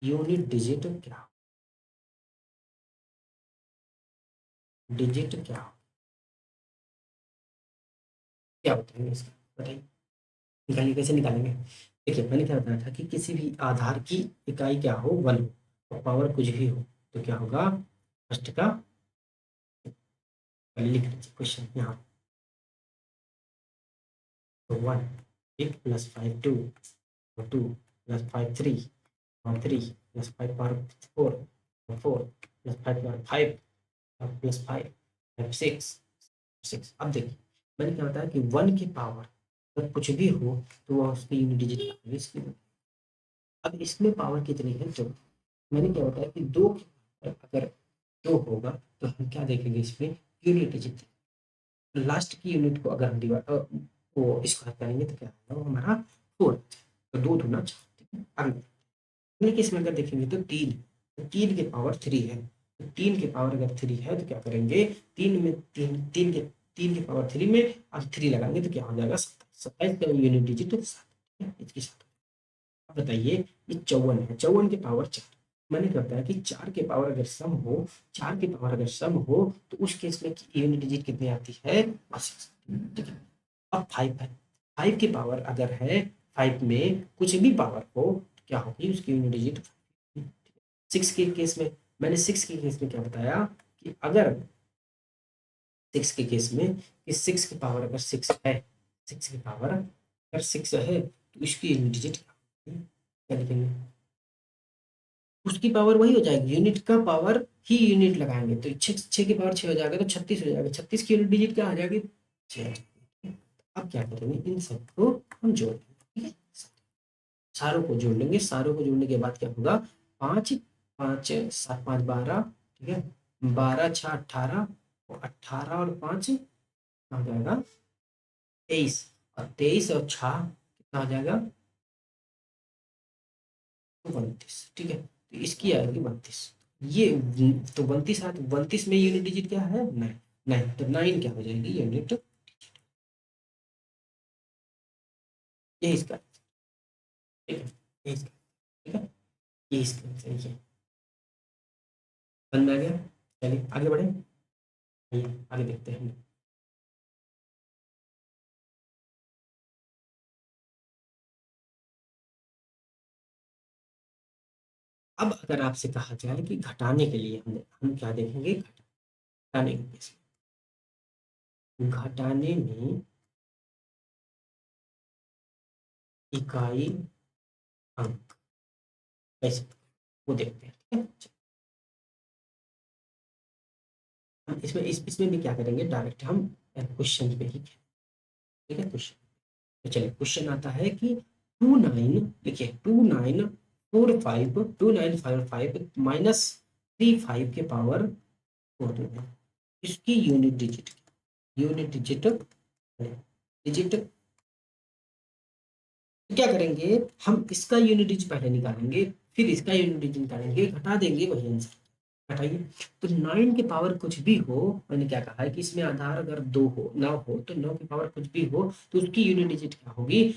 Speaker 1: यूनिट डिजिट क्या हो? डिजिट क्या हो? क्या बताएंगे इसका? बताइए, निकालिए, कैसे निकालेंगे? देखिए, मैंने क्या बताया था कि किसी भी आधार की इकाई क्या हो, 1 हो, और पावर कुछ भी हो, तो क्या होगा? फर्स्ट का पहले लिख लीजिए क्वेश्चन यहाँ। तो 1 एक प्लस 5 2 और 2 प्लस 5 3 और 3 प्लस 5 पावर 4 और 4 प्लस 5 पावर 5 और प्लस 5 5 6 6। अब देखिए, मैंने क्या बताया कि 1 की पावर अगर कुछ भी हो तो वह उसकी यूनिट डिजिट होगी इसकी। अब इसमें पावर कितनी है? तो मैंने क्या बताया कि 2 की पावर अगर 2 होगा तो हम क्या देखेंगे इसमें? Unit digit. लास्ट की यूनिट को अगर हम वो स्क्वायर करेंगे तो क्या होगा? वो हमारा 4। तो 2 दूना 4, ठीक है। अब अगले केस में अगर देखेंगे तो 3, तो 3 के पावर 3 है। तो 3 के पावर अगर 3 है तो क्या करेंगे? 3 में 3 के पावर 3 में अब 3 लगाएंगे तो क्या हो जाएगा? 27। 27 का यूनिट डिजिट 7, ठीक है, इसके साथ। अब बताइए, ये 54 है, 54 के पावर 4। मैंने क्या बताया कि 4 के पावर अगर सम हो, 4 के पावर अगर सम हो तो उस केस में यूनिट डिजिट कितनी आती है? 6, ठीक है। अब 5 है, 5 की पावर अगर है, 5 में कुछ भी पावर हो तो क्या होगी उसकी यूनिट डिजिट? 6 के केस में, मैंने 6 के केस में क्या बताया कि अगर 6 के केस में कि 6 की पावर अगर 6 है, 6 की पावर अगर 6 है तो इसकी यूनिट डिजिट क्या लिखेंगे? उसकी पावर वही हो जाएगी, यूनिट का पावर ही यूनिट लगाएंगे तो 6 की पावर 6 हो जाएगा तो 36 हो जाएगा। 36 की यूनिट डिजिट क्या आ जाएगी? 6। अब क्या करेंगे? इन सबको हम जोड़ लेंगे, ठीक है। सारों को जोड़ लेंगे, सारों को जोड़ने के बाद क्या होगा? 5 5 7 5 12, ठीक है। 12 6 18 और 18 और 5 कितना हो जाएगा? 23। और 23 और 6 कितना हो जाएगा? 32, ठीक है। तो इसकी आएगी 32। ये तो 32 है, तो 32 में यूनिट डिजिट क्या है? 9। 9 तो 9 क्या हो जाएगी यूनिट? ये इसका, ठीक है, ये इसका, ठीक है, ये इसका सही है। समझ में आ गया? चलिए आगे बढ़े, आइए आगे देखते हैं। अब अगर आपसे कहा जाए कि घटाने के लिए हम क्या देखेंगे? घटाने के केस में, घटाने में इकाई अंक कैसे, वो देखते हैं, ठीक है। हम इसमें भी क्या करेंगे? डायरेक्ट हम क्वेश्चन पे ही, ठीक है, क्वेश्चन। तो चलिए, क्वेश्चन आता है कि 29 लिखिए, 2945 माइनस 35 के पावर 4 देंगे। इसकी unit digit, unit digit digit क्या करेंगे? हम इसका यूनिट डिजिट पहले निकालेंगे, फिर इसका यूनिट डिजिट निकालेंगे, घटा देंगे, वही आंसर। घटाइए। तो 9 के पावर कुछ भी हो, मैंने क्या कहा है कि इसमें आधार अगर 2 हो, 9 हो, तो 9 की पावर कुछ भी हो तो उसकी यूनिट डिजिट क्या होगी?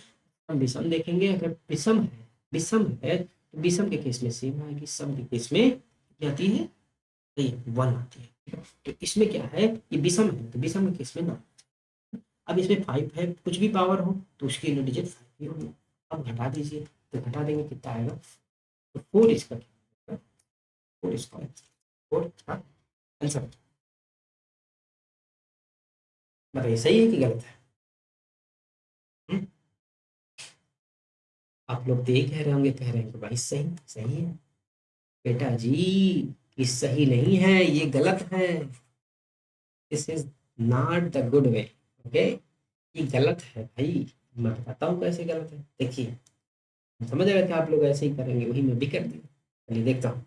Speaker 1: हम विषम देखेंगे, अगर विषम है, विषम है तो विषम के केस में सेम आएगी, सम के केस में क्या आती है? 1 आती है, ठीक है? तो इसमें क्या है, ये विषम है तो विषम के केस में ना। अब इसमें 5 है, कुछ भी पावर हो तो उसकी यूनिट डिजिट 5 ही होगी। अब घटा दीजिए, तो घटा देंगे कितना आएगा? तो 4 इसका क्या होगा? 4 इसका 4 का आंसर। बताइए सही है कि गलत है? हम्म? आप लोग तो यही कह रहे होंगे, कह रहे हैं कि भाई सही सही है। बेटा जी, ये सही नहीं है, ये गलत है। This is not the good way, okay. ये गलत है भाई। मैं बताता हूँ कैसे गलत है, देखिए। समझ आया कि आप लोग ऐसे ही करेंगे, वही मैं भी कर दूंगा। चलिए देखता हूँ।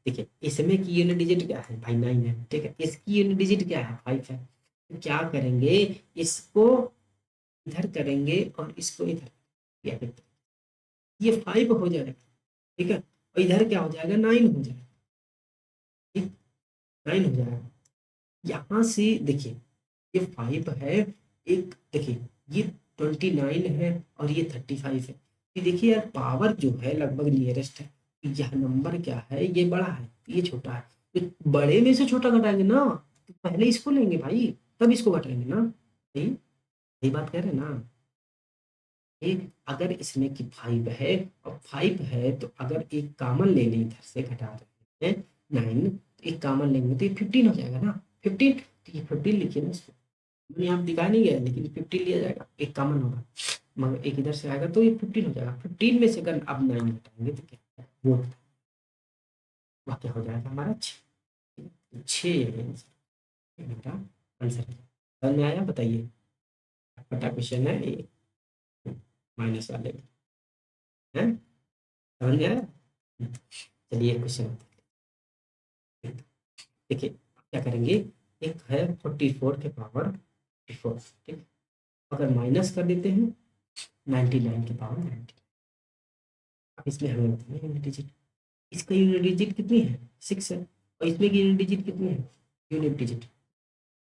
Speaker 1: देखिए, इसमें की यूनिट डिजिट क्या है भाई? 9 है, ठीक है। इसकी यूनिट डिजिट क्या है? 5 है। तो क्या करेंगे? इसको इधर करेंगे और इसको इधर क्या कहते हैं, ये 5 हो जाएगा, ठीक है, और इधर क्या हो जाएगा, 9 हो जाएगा, ठीक, 9 हो जाएगा। यहाँ से देखिए ये 5 है, एक देखिए ये 29 है और ये 35 है। ये देखिए यार पावर जो है लगभग नियरेस्ट है, यह नंबर क्या है, ये बड़ा है ये छोटा है, तो बड़े में से छोटा घटाएंगे ना, तो पहले इसको लेंगे भाई, तब इसको घटाएंगे ना भाई, यही बात कह रहे हैं ना। ये अगर इसमें कि 5 है और 5 है तो अगर एक कॉमन ले लें, इधर से घटा रहे हैं 9, तो एक कॉमन लेंगे तो ये 15 हो जाएगा ना, 15, तो ये 15 लिखिए ना इसको, मैंने यहाँ दिखाया नहीं गया लेकिन 15 लिया जाएगा, एक कॉमन होगा, मगर एक इधर से आएगा तो ये 15 हो जाएगा। 15 में से अगर अब 9 घटाएंगे तो क्या होगा? वो वह क्या हो जाएगा हमारा 6, 6 मेरा आंसर है। समझ में आया, बताइए, बटा क्वेश्चन है ये माइनस वाले में, है समझ में आया। चलिए क्वेश्चन देखिए, क्या करेंगे, एक है 44 के पावर 44, ठीक, अगर माइनस कर देते हैं 99 के पावर 90, अब इसमें हमें बताना है यूनिट डिजिट, इसका यूनिट डिजिट कितनी है 6 है, और इसमें की यूनिट डिजिट कितनी है, यूनिट डिजिट,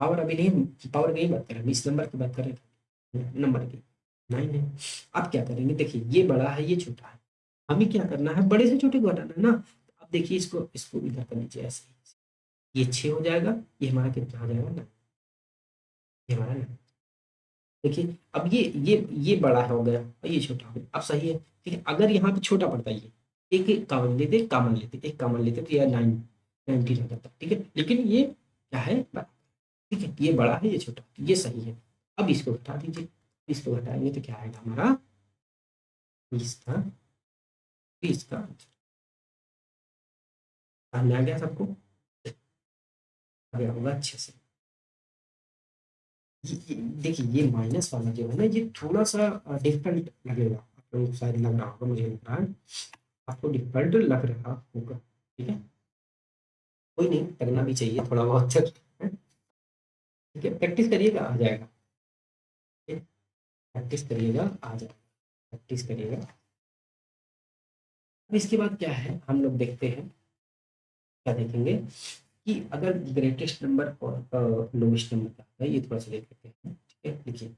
Speaker 1: पावर अभी नहीं, पावर की नहीं बात कर रहे हैं, इस नंबर की बात कर रहे हैं, नंबर की 9 है। अब क्या करेंगे, देखिए ये बड़ा है ये छोटा है, हमें क्या करना है, बड़े से छोटे को हटाना है ना, अब देखिए इसको इसको इधर कर लीजिए ऐसे, ये 6 हो जाएगा, ये हमारा कितना हो जाएगा ना, ये हमारा 9। देखिए अब ये बड़ा हो गया और ये छोटा हो गया, अब सही है, ठीक है, अगर यहाँ पे छोटा पड़ता है ये, एक एक कॉमन लेते, कॉमन लेते, एक कॉमन लेते तो ये 19 हो जाता, ठीक है, लेकिन ये क्या है, ठीक है, ये बड़ा है ये छोटा, ये सही है। अब इसको घटा दीजिए, इसको घटाएंगे तो क्या आएगा हमारा 20 का 20 का सामने आ गया सबको, आ गया होगा अच्छे से। देखिए ये माइनस वाला जो है ना, ये थोड़ा सा डिफरेंट लगेगा, आप लोगों को शायद लग रहा होगा, मुझे लग रहा है आपको डिफरेंट लग रहा होगा, ठीक है, कोई नहीं, लगना भी चाहिए थोड़ा बहुत तक, ठीक है, प्रैक्टिस करिएगा आ जाएगा, ठीक है? प्रैक्टिस करिएगा आ जाएगा, प्रैक्टिस करिएगा। अब इसके बाद क्या है, हम लोग देखते हैं, क्या देखेंगे कि अगर ग्रेटेस्ट नंबर और लोवेस्ट नंबर क्या है, ये थोड़ा सा देख लेते हैं, ठीक है, लिखिए,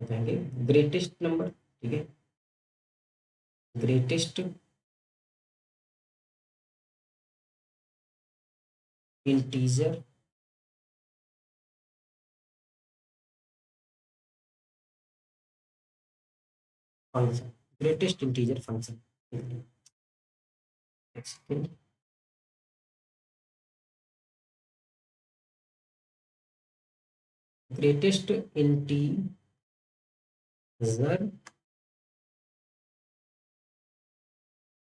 Speaker 1: बताएंगे ग्रेटेस्ट नंबर, ठीक है, greatest integer function, greatest integer function, greatest integer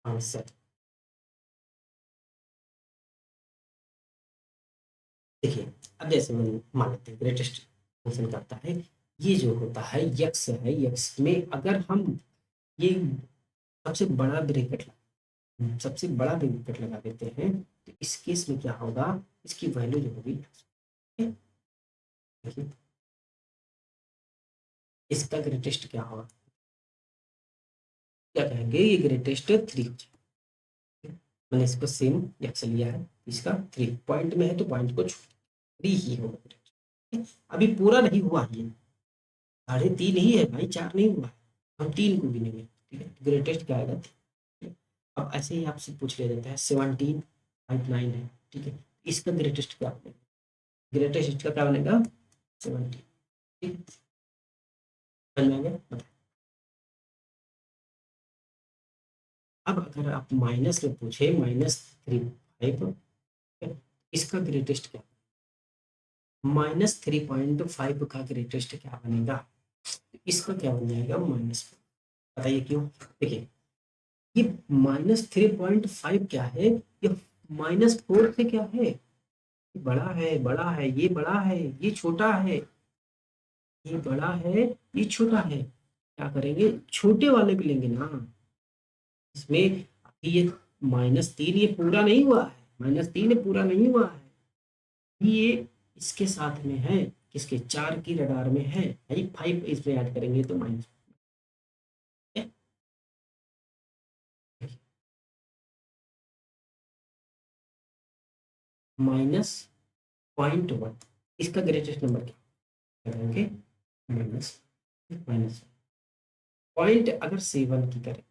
Speaker 1: function, देखिए अब जैसे हम मान लेते हैं ग्रेटेस्ट फंक्शन करता है, ये जो होता है यक्स है, यक्स में अगर हम ये सबसे बड़ा ब्रैकेट, सबसे बड़ा ब्रैकेट लगा देते हैं, तो इस केस में क्या होगा, इसकी वैल्यू जो होगी, देखिए इसका ग्रेटेस्ट क्या होगा, क्या कहेंगे, ये ग्रेटेस्ट 3 हो जाएगा, मैंने इसको सेम यक्स लिया है, इसका 3 पॉइंट में है तो पॉइंट को 3 ही होगा, अभी पूरा नहीं हुआ ये, 3.5 ही है भाई, 4 नहीं हुआ है, हम 3 को गिनेंगे, ठीक है, ग्रेटेस्ट क्या आएगा, अब ऐसे ही आपसे पूछ लिया जाता है 17.9 है, ठीक है, इसका ग्रेटेस्ट क्या बनेगा, ग्रेटेस्ट इसका क्या बनेगा 17, ठीक है, समझ में आ गया, बताओ। अब अगर आप माइनस में पूछे -3.5, इसका ग्रेटेस्ट क्या, -3.5 का ग्रेटेस्ट क्या बनेगा, इसका क्या बन जाएगा -4, बताइए क्यों, देखिए ये -3.5 क्या है, ये -4 से क्या है, बड़ा है, बड़ा है, ये बड़ा है, ये छोटा है, ये बड़ा है, ये छोटा है, क्या करेंगे, छोटे वाले भी लेंगे ना, इसमें अभी ये -3 ये पूरा नहीं हुआ है, -3 ये पूरा नहीं हुआ है, ये इसके साथ में है, किसके 4 की रडार में है भाई, 5 इसमें ऐड करेंगे तो माइनस -0.1, इसका ग्रेटेस्ट नंबर क्या करेंगे, माइनस माइनस पॉइंट अगर 7 की करें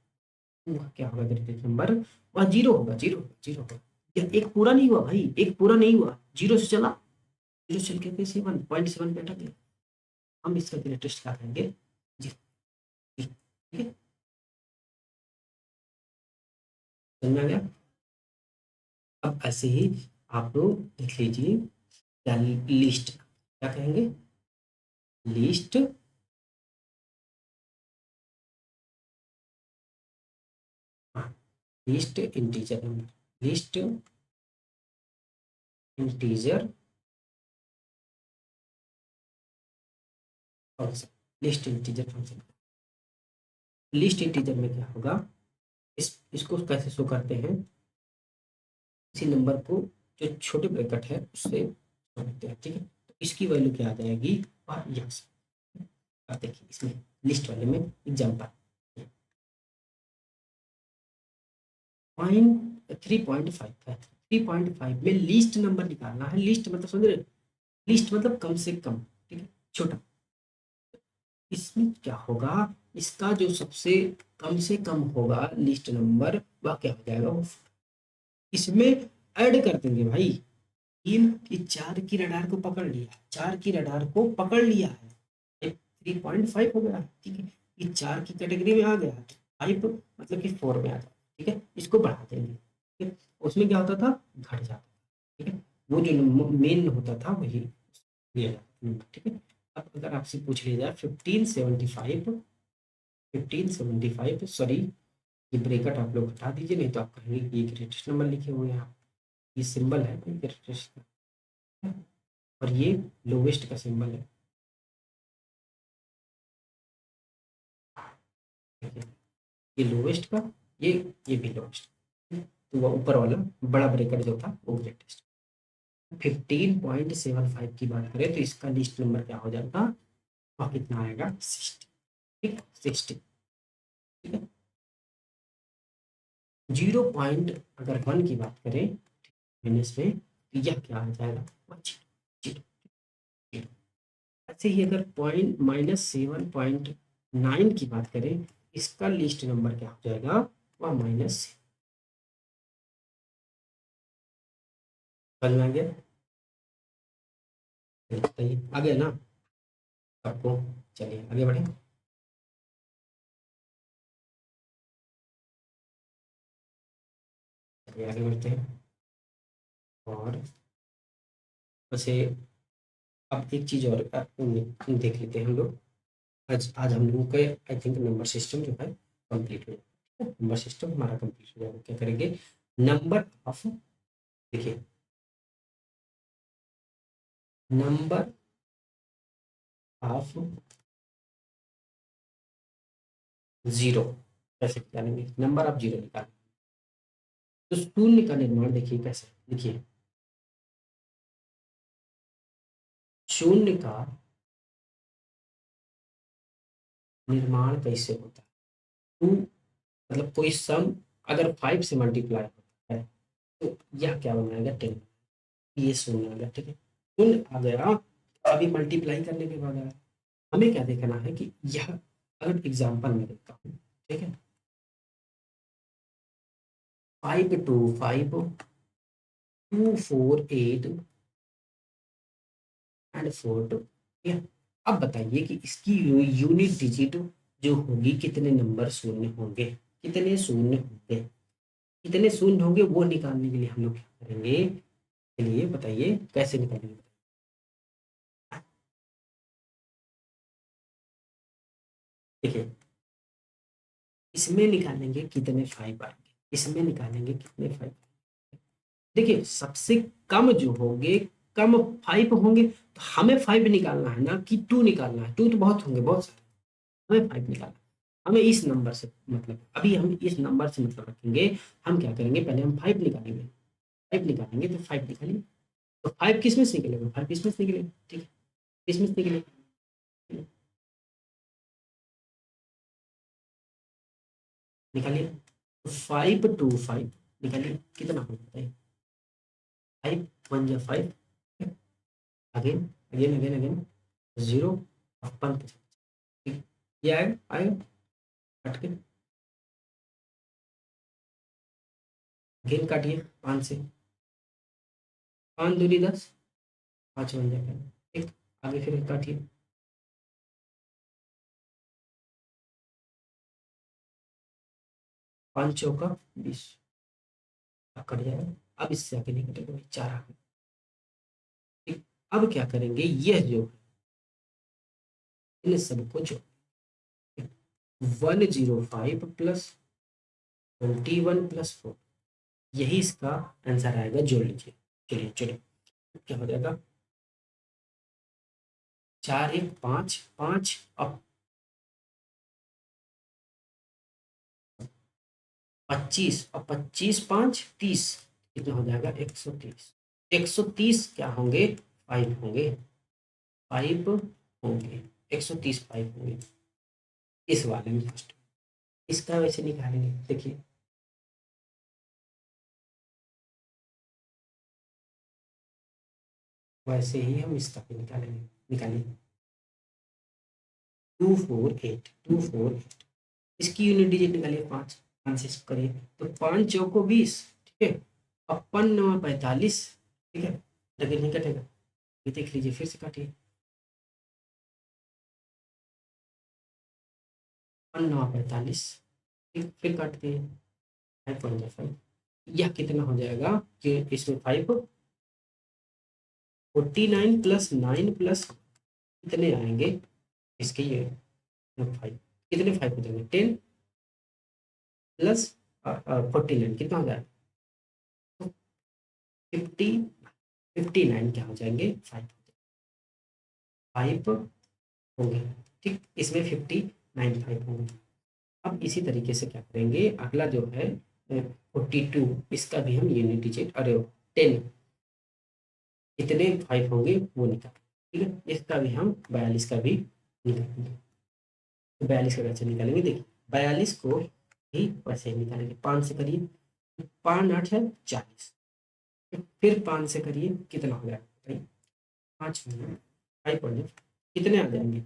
Speaker 1: तो वह क्या होगा ग्रेटेस्ट नंबर, वह जीरो होगा, जीरो जीरो होगा। एक पूरा नहीं हुआ भाई, एक पूरा नहीं हुआ, जीरो से चला, जीरो से चल के फिर 7.7 पे अटक गया, हम इसका ग्रेटेस्ट क्या करेंगे जी, ठीक है, समझ में आ गया। अब ऐसे ही आप लोग देख लीजिए क्या, लिस्ट क्या कहेंगे, list list integer number, list integer function, list integer function, list integer में क्या होगा, इसको कैसे शो करते हैं, इसी नंबर को जो छोटे ब्रैकेट है उससे शो करते हैं, ठीक है। तो इसकी वैल्यू क्या आ जाएगी, और यहाँ से अब देखिए इसमें लिस्ट वाले में एग्जाम्पल 3.5 है, 3.5 में लीस्ट नंबर निकालना है, लीस्ट मतलब समझ रहे, लीस्ट मतलब कम से कम, ठीक है, छोटा। इसमें क्या होगा, इसका जो सबसे कम से कम होगा लिस्ट नंबर वह क्या हो जाएगा, वो इसमें ऐड कर देंगे भाई, तीन की 4 की रडार को पकड़ लिया, 4 की रडार को पकड़ लिया है, 3.5 हो गया, ठीक है, ये 4 की कैटेगरी में आ गया, 5 मतलब कि 4 में आ जाए, ठीक है, इसको बढ़ा देंगे, ठीक है, उसमें क्या होता था, घट जाता, ठीक है, वो जो मेन होता था वही लिया जाता, ठीक है। अब अगर आपसे पूछ लिया जाए 1575 सॉरी, ये ब्रेकेट आप लोग हटा दीजिए, नहीं तो आप कहेंगे कि ये ग्रेटेस्ट नंबर लिखे हुए हैं आप, ये सिंबल है ग्रेटेस्ट का, और ये लोवेस्ट का सिंबल है, ये लोवेस्ट का, ये भी लोवेस्ट, तो वो ऊपर वाला बड़ा ब्रेकेट जो था वो ग्रेटेस्ट। 15.75 की बात करें तो इसका लिस्ट नंबर क्या हो जाएगा, और कितना आएगा 60, ठीक, 60, ठीक है। 0.1 की बात करें माइनस में तो यह क्या आ जाएगा, जीरो, जीरो। ऐसे ही अगर -7.9 की बात करें, इसका लिस्ट नंबर क्या हो जाएगा, वह माइनस, समझ में आ गया, बताइए आ गया ना आपको, चलिए आगे बढ़े। चलिए आगे बढ़ते हैं, और वैसे अब एक चीज और देख लेते हैं हम लोग, आज आज हम लोगों का आई थिंक नंबर सिस्टम जो है कंप्लीट हो जाएगा, नंबर सिस्टम हमारा कंप्लीट हो जाएगा, क्या करेंगे, नंबर ऑफ, देखिए नंबर ऑफ जीरो कैसे निकालेंगे, नंबर ऑफ जीरो निकालेंगे, तो शून्य का निर्माण देखिए कैसे, देखिए शून्य का निर्माण कैसे होता है, टू मतलब कोई सम अगर 5 से मल्टीप्लाई होता है तो यह क्या बनाएगा 10, ये शून्य आ गया, ठीक है, शून्य आ गया, अभी मल्टीप्लाई करने के बाद आया, हमें क्या देखना है कि यह अगर एग्जाम्पल में देखता हूँ, ठीक है, 5 2 5 2 4 8 एंड 4 2, ठीक है। अब बताइए कि इसकी यूनिट डिजिट जो होगी कितने नंबर शून्य होंगे, कितने शून्य होंगे, कितने शून्य होंगे वो निकालने के लिए हम लोग क्या करेंगे, चलिए बताइए कैसे निकालेंगे, देखिए इसमें निकालेंगे कितने 5 आएंगे, इसमें निकालेंगे कितने 5, देखिए सबसे कम जो होंगे, कम 5 होंगे, तो हमें 5 निकालना है ना कि 2 निकालना है, 2 तो बहुत होंगे, बहुत सारे, हमें 5 निकालना है, हमें इस नंबर से मतलब, अभी हम इस नंबर से मतलब रखेंगे, हम क्या करेंगे पहले हम 5 निकालेंगे, 5 निकालेंगे तो 5 निकालेंगे, तो 5 किसमें से निकलेगा, 5 इसमें से निकलेगा, ठीक है, इसमें से निकले, निकालिए 525 निकालिए, कितना हो जाता है? 5 1 जा 5, अगेन अगेन अगेन अगेन 0 अपन, ठीक, ये आएगा आएगा काट के, अगेन काटिए 5 से, 5 दूनी 10, 5 बन जाएगा, ठीक, आगे फिर काटिए, 5 चौका 20, अब कट जाएगा, अब इससे आगे नहीं कटेगा भाई, 4 आ गए, ठीक। अब क्या करेंगे, यह जो इन सबको जो 105 प्लस 21 प्लस 4, यही इसका आंसर आएगा, जोड़ लीजिए, चलिए चलिए, क्या हो जाएगा, 4 1 5 5 अब 25 और 25 5 30, कितना हो जाएगा, 130, 130 क्या होंगे, 5 होंगे, 5 होंगे, 130 5 होंगे, इस वाले में फर्स्ट, इसका वैसे निकालेंगे, देखिए वैसे ही हम इसका भी निकालेंगे, निकालिए 248 248, इसकी यूनिट डिजिट निकालिए 5, 5 से इसको करिए, तो 5 चौको 20, ठीक है, अपन 9 45, ठीक है, लगे नहीं कटेगा, ये देख लीजिए, फिर से काटिए, 1 9 45, ठीक, फिर काट दिए, 5.5, यह कितना हो जाएगा, कि इसमें 5 49 प्लस 9 प्लस कितने आएंगे, इसके ये 5, कितने 5 हो जाएंगे, 10 प्लस 49 कितना हो जाएगा, 50 59 क्या हो जाएंगे, 5 होंगे, ठीक, इसमें 59 5 होंगे। अब इसी तरीके से क्या करेंगे, अगला जो है 42, इसका भी हम यूनिट डिजिट, अरे 10 कितने 5 होंगे वो निकाल, ठीक है, इसका भी हम 42 का भी निकालेंगे, तो 42 का कैसे निकालेंगे, देखिए 42 को भी वैसे ही निकालेंगे, 5 से करिए, 5 8 है 40, फिर 5 से करिए, कितना हो जाएगा भाई, 5 5 कितने आ जाएंगे,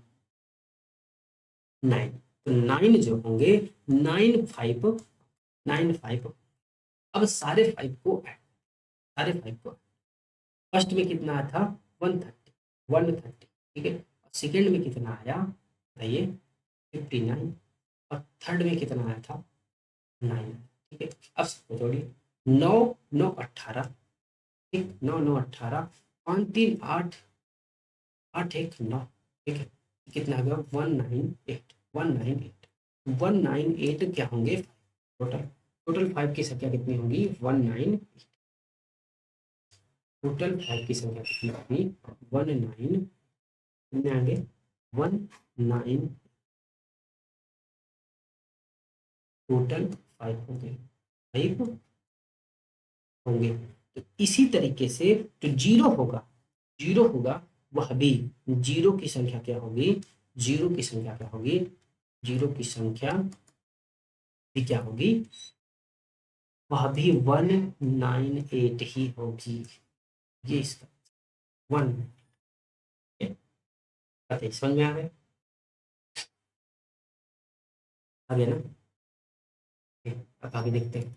Speaker 1: 9, तो 9 जो होंगे, 9 5, अब सारे 5 को ऐड, सारे 5 को, फर्स्ट में कितना आया था, 130 130, ठीक है, और सेकेंड में कितना आया बताइए, 59, और थर्ड में कितना आया था, 9, ठीक है, अब सबको जोड़िए, 9 9 18, ठीक, 9 9 18, 5 3 8, 8 1 9, ठीक है, कितना आ गया, 198 198 198 क्या होंगे टोटल, टोटल 5 की संख्या कितनी होगी, 19, टोटल 5 की संख्या कितनी होगी, 19, कितने आगे, 19, टोटल 5 होंगे, 5 होंगे, तो इसी तरीके से जो जीरो होगा, जीरो होगा, वह भी, जीरो की संख्या क्या होगी, जीरो की संख्या क्या होगी, जीरो की संख्या भी क्या होगी, वह भी 198 ही होगी, ये इसका 1, समझ में आ गया, आ गया ना, अब आगे देखते हैं,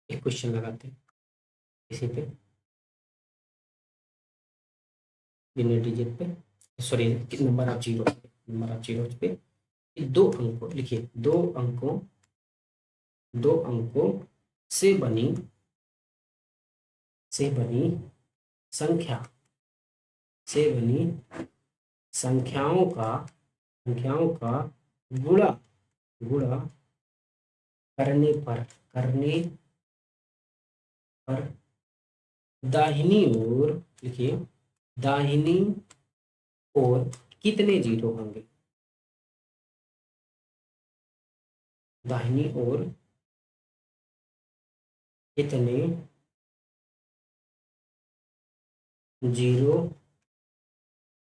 Speaker 1: एक क्वेश्चन लगाते हैं इसी पे, यूनिट डिजिट पे, sorry number of zero, number of zero पे, दो अंकों लिखिए, दो अंकों से बनी, से बनी संख्या, से बनी संख्याओं का गुणा, गुणा करने पर दाहिनी ओर लिखिए, दाहिनी और कितने जीरो होंगे, दाहिनी ओर कितने जीरो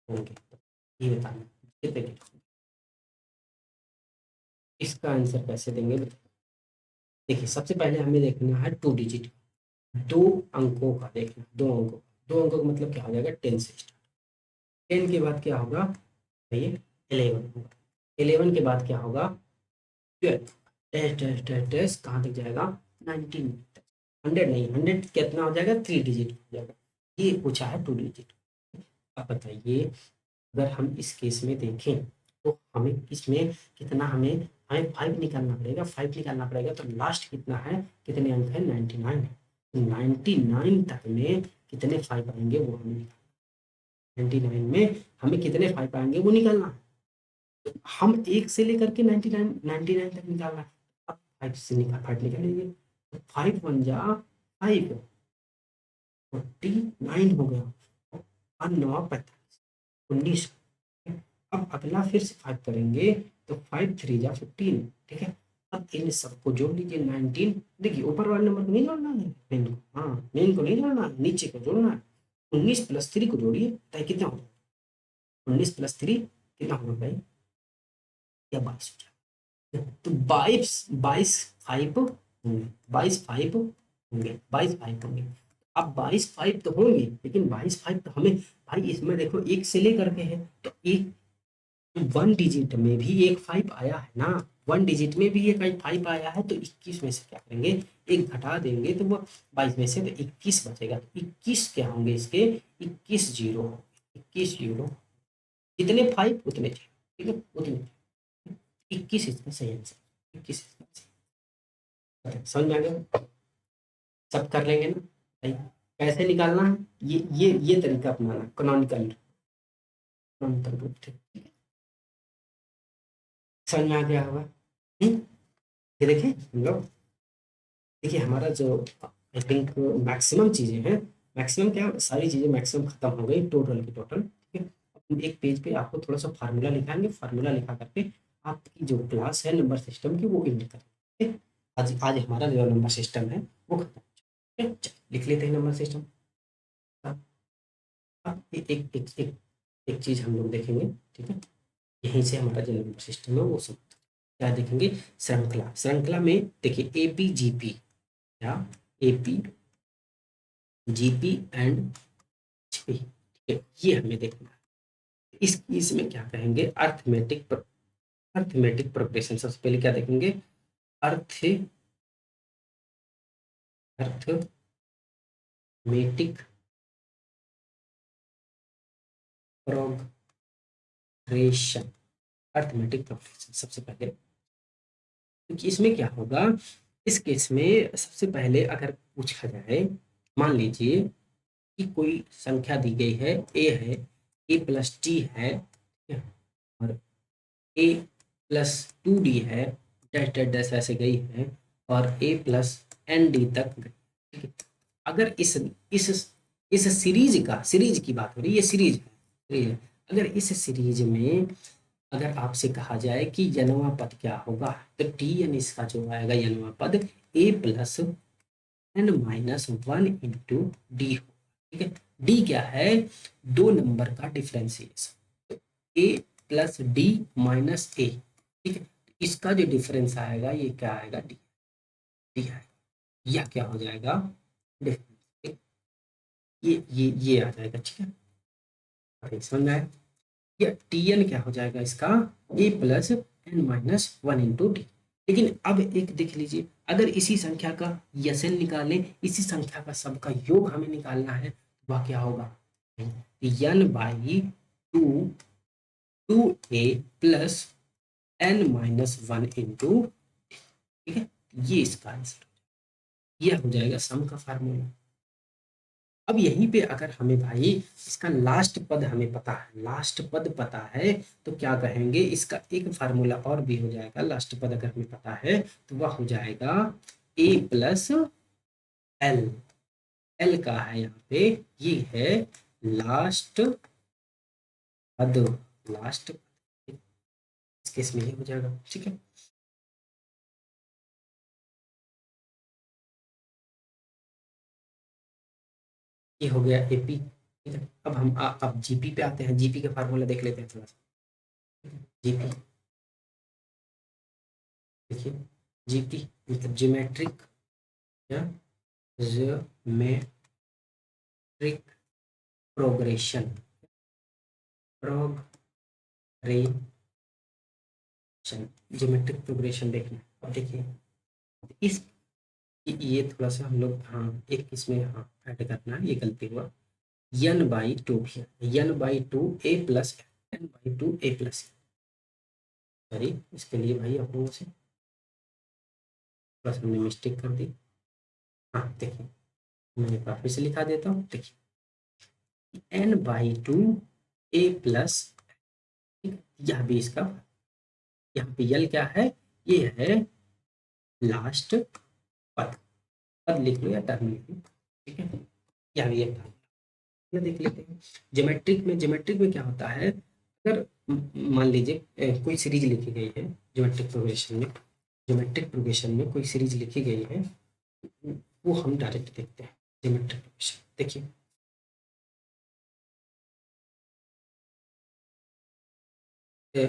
Speaker 1: होंगे, ये बताना कितने जीरो। इसका आंसर कैसे देंगे बताइए। देखिए सबसे पहले हमें देखना है टू डिजिट, दो अंकों का देखना, दो अंकों का मतलब क्या हो जाएगा, 10 से स्टार्ट। 10 के बाद क्या होगा भैया, 11 होगा। 11 के बाद क्या होगा, 12। टेस्ट टेस्ट टेस्ट टेस्ट कहाँ तक जाएगा, 19 तक। 100 नहीं, 100 कितना हो जाएगा, 3 डिजिट हो जाएगा। ये पूछा है 2 डिजिट। अब बताइए अगर हम इस केस में देखें तो हमें इसमें कितना, हमें हमें 5 निकालना पड़ेगा, 5 निकालना पड़ेगा तो लास्ट कितना है, कितने अंक है, 99 है। 99 तक में कितने 5 आएंगे वो हमें निकालना, 99 में हमें कितने 5 आएंगे वो निकालना है। तो हम एक से लेकर के 99 तक निकालना है। अब 5 से निकाल, 5 निकालेंगे तो 5 1 जा 5, 49 हो गया, और 9 45, 19। अब अगला फिर से 5 करेंगे तो 5 3 जा 15, ठीक है। अब इन सबको जोड़ लीजिए 19। देखिए ऊपर वाले नंबर को नहीं जोड़ना है मेन को, हाँ मेन को नहीं जोड़ना है, नीचे को जोड़ना है। 19 प्लस 3 को जोड़िए बताइए कितना होगा, 19 प्लस 3 कितना होगा भाई, या 22 हो जाएगा। तो 22 होंगे, 22 5 होंगे। अब 22 5 तो होंगे, लेकिन 22 5 तो हमें भाई इसमें देखो एक से लेकर के है, तो एक 1 डिजिट में भी एक 5 आया है ना, 1 डिजिट में भी एक 5 आया है, तो 21 में से क्या करेंगे, एक घटा देंगे तो वो 22 में से तो 21 बचेगा। तो 21 क्या होंगे इसके, 21 जीरो, 21 जीरो, जितने 5 उतने जीरो, ठीक है उतने। 21 इसका सही आंसर, 21 इसका सही। समझ में आ गया, सब कर लेंगे ना भाई। कैसे निकालना है, ये तरीका अपनाना, कैनोनिकल कैनोनिकल रूप, ठीक है। समझ में आ गया होगा। ये देखिए हम लोग, देखिए हमारा जो आई थिंक मैक्सिमम चीज़ें हैं, मैक्सिमम क्या सारी चीज़ें मैक्सिमम खत्म हो गई, टोटल की टोटल, ठीक है। अब एक पेज पे आपको थोड़ा सा फार्मूला लिखाएंगे, फार्मूला लिखा करके आपकी जो क्लास है नंबर सिस्टम की वो एंड करेंगे, ठीक है। आज आज हमारा जो नंबर सिस्टम है वो खत्म, ठीक है। चलिए, लिख लेते हैं नंबर सिस्टम। अब एक चीज़ हम लोग देखेंगे, ठीक है। यहीं से हमारा जो नंबर सिस्टम है वो सब क्या देखेंगे, श्रृंखला, श्रृंखला में देखिए APGP या APGP एंड HP, ठीक है, ये हमें देखना है। इसमें क्या कहेंगे, अर्थमेटिक प्रोग्रेशन। सबसे पहले क्या देखेंगे, अर्थ अर्थमेटिक प्रोग्रेशन, अर्थमेटिक प्रोग्रेशन सबसे पहले। क्योंकि इसमें क्या होगा, इस केस में सबसे पहले अगर पूछा जाए, मान लीजिए कि कोई संख्या दी गई है, ए है, A+T है, ठीक है, और A+2D है, डैश डैश डैश ऐसे गई है, और A+ND तक गई, ठीक है। अगर इस इस सीरीज की बात हो रही है, ये सीरीज है, सीरीज है। अगर इस सीरीज में अगर आपसे कहा जाए कि यनवा पद क्या होगा, तो Tn इसका जो आएगा यनवा पद A+n-1 इंटू डी हो, ठीक है। डी क्या है, दो नंबर का डिफरेंशिएशन, तो A+D-A, ठीक है। इसका जो डिफरेंस आएगा ये क्या आएगा, डी आएगा, या क्या हो जाएगा डिफरेंस, ये आ जाएगा, ठीक है। अरे समझ में आया, या Tn क्या हो जाएगा इसका, A+n-1 इंटू डी। लेकिन अब एक देख लीजिए, अगर इसी संख्या का यसन निकालें, इसी संख्या का सबका योग हमें निकालना है, वह क्या होगा, n/2 2a plus n-1 into, ठीक है। ये इसका आंसर, ये हो जाएगा सम का फार्मूला। अब यहीं पे अगर हमें भाई इसका लास्ट पद हमें पता है, लास्ट पद पता है, तो क्या कहेंगे, इसका एक फार्मूला और भी हो जाएगा, लास्ट पद अगर हमें पता है तो वह हो जाएगा A+L। एल का है यहाँ पे, ये है लास्ट पद लास्ट, इस केस में ये हो जाएगा। ठीक है, ये हो गया एपी। ठीक है, अब हम अब जीपी पे आते हैं। जीपी का फार्मूला देख लेते हैं थोड़ा सा। जीपी देखिए, जीपी मतलब ज्योमेट्रिक या geometric progression, progression, geometric progression देखना। अब देखिए इस ये थोड़ा सा हम लोग हाँ एक इसमें हाँ ऐड करना है, ये गलती हुआ। n/2 भी n/2 a plus n/2 a plus, sorry इसके लिए भाई आप लोगों से थोड़ा सा हमने मिस्टेक कर दी। हाँ देखिए, मैं एक बार फिर से लिखा देता हूँ। देखिए n/2 a प्लस, यह भी इसका, यहाँ पे यल क्या है, ये है लास्ट पद। पद लिख लो या टर्म लिख लो। ठीक है, यहाँ भी एक टर्म देख लेते हैं। ज्योमेट्रिक में क्या होता है, अगर मान लीजिए कोई सीरीज लिखी गई है ज्योमेट्रिक प्रोग्रेशन में, ज्योमेट्रिक प्रोग्रेशन में कोई सीरीज लिखी गई है, वो हम डायरेक्ट देखते हैं ज्योमेट्रिक प्रोग्रेशन। देखिए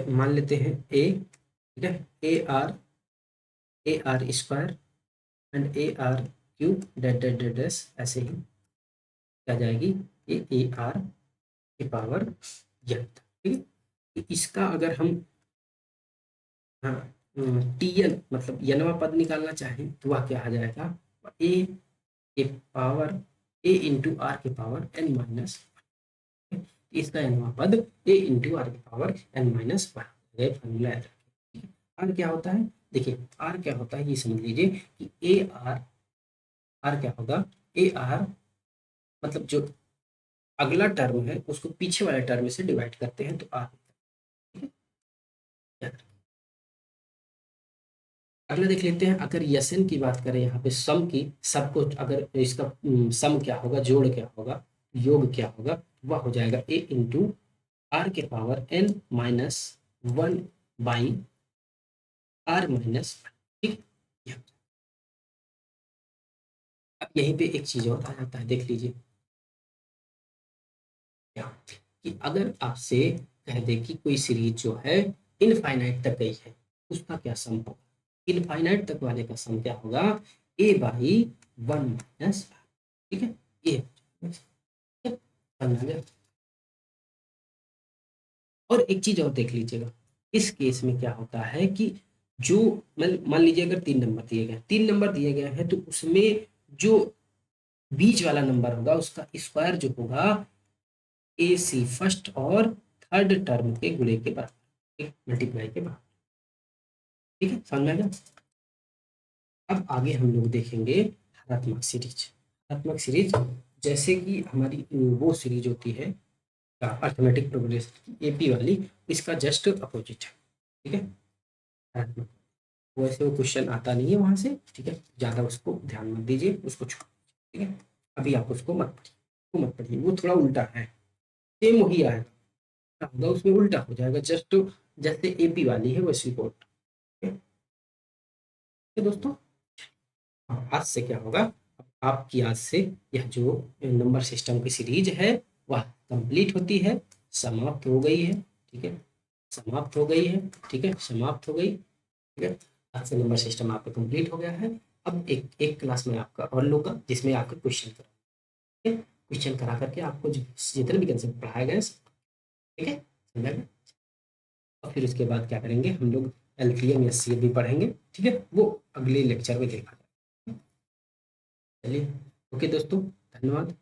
Speaker 1: मान लेते हैं ए, ठीक है, A R square and A R cube डेट डेट डेट डेस, ऐसे ही क्या जाएगी, ये ए आर की पावर यन। ठीक है, इसका अगर हम हाँ टी एन मतलब यनवा पद निकालना चाहें तो वह क्या आ जाएगा, ए के पावर ए इंटू आर के पावर एन माइनस, इसका एनवा पद ए इंटू आर के power n minus one. Formula याद रखिए। आर क्या होता है, देखिए आर क्या होता है ये समझ लीजिए कि ए आर, आर क्या होगा, ए आर मतलब जो अगला टर्म है उसको पीछे वाले टर्म से डिवाइड करते हैं तो आर। ठीक है, याद रखिए। अगला देख लेते हैं, अगर यसन की बात करें यहाँ पे सम की, सबको अगर इसका सम क्या होगा, जोड़ क्या होगा, योग क्या होगा, वह हो जाएगा ए इंटू आर के power n minus one by r minus. ठीक, अब यहीं पे एक चीज और आ जाता है, देख लीजिए क्या, कि अगर आपसे कह दे कि कोई सीरीज जो है इनफाइनाइट तक गई है, उसका क्या सम होगा, इनफाइनाइट तक वाले का सम क्या होगा, ए बाई वन माइनस। ठीक है, ये समझ गया। और एक चीज और देख लीजिएगा, इस केस में क्या होता है कि जो मान लीजिए अगर 3 नंबर दिए गए, 3 नंबर दिए गए हैं, तो उसमें जो बीच वाला नंबर होगा उसका स्क्वायर जो होगा ए सी फर्स्ट और थर्ड टर्म के गुणे के बराबर, मल्टीप्लाई के बराबर। ठीक है, समझ में आ गया। अब आगे हम लोग देखेंगे हरात्मक सीरीज। हरात्मक सीरीज जैसे कि हमारी वो सीरीज होती है अर्थमेटिक प्रोग्रेशन एपी वाली, इसका जस्ट अपोजिट है। ठीक है, हरात्मक, वैसे वो क्वेश्चन आता नहीं है वहां से। ठीक है, ज्यादा उसको ध्यान मत दीजिए, उसको छोड़। ठीक है, अभी आप उसको मत पढ़िए, वो मत पढ़िए, वो थोड़ा उल्टा है, सेम वही आएगा, क्या होगा उसमें उल्टा हो जाएगा, जस्ट जैसे एपी वाली है वैसी रिपोर्ट। ठीक है दोस्तों, आज से क्या होगा, आपकी आज से यह जो नंबर सिस्टम की सीरीज है वह कंप्लीट होती है, समाप्त हो गई है। ठीक है, समाप्त हो गई है। ठीक है, समाप्त हो गई। ठीक है, आज से नंबर सिस्टम आपका कंप्लीट हो गया है। अब एक एक क्लास में आपका और लूंगा जिसमें आपके क्वेश्चन करा, ठीक है, क्वेश्चन करा करके आपको जितने भी कंसेप्ट पढ़ाए गए, ठीक है, समझ में। और फिर उसके बाद क्या करेंगे हम लोग, एलसीएम या सीएफ भी पढ़ेंगे। ठीक है, वो अगले लेक्चर में देखा जाएगा। चलिए, ओके दोस्तों, धन्यवाद।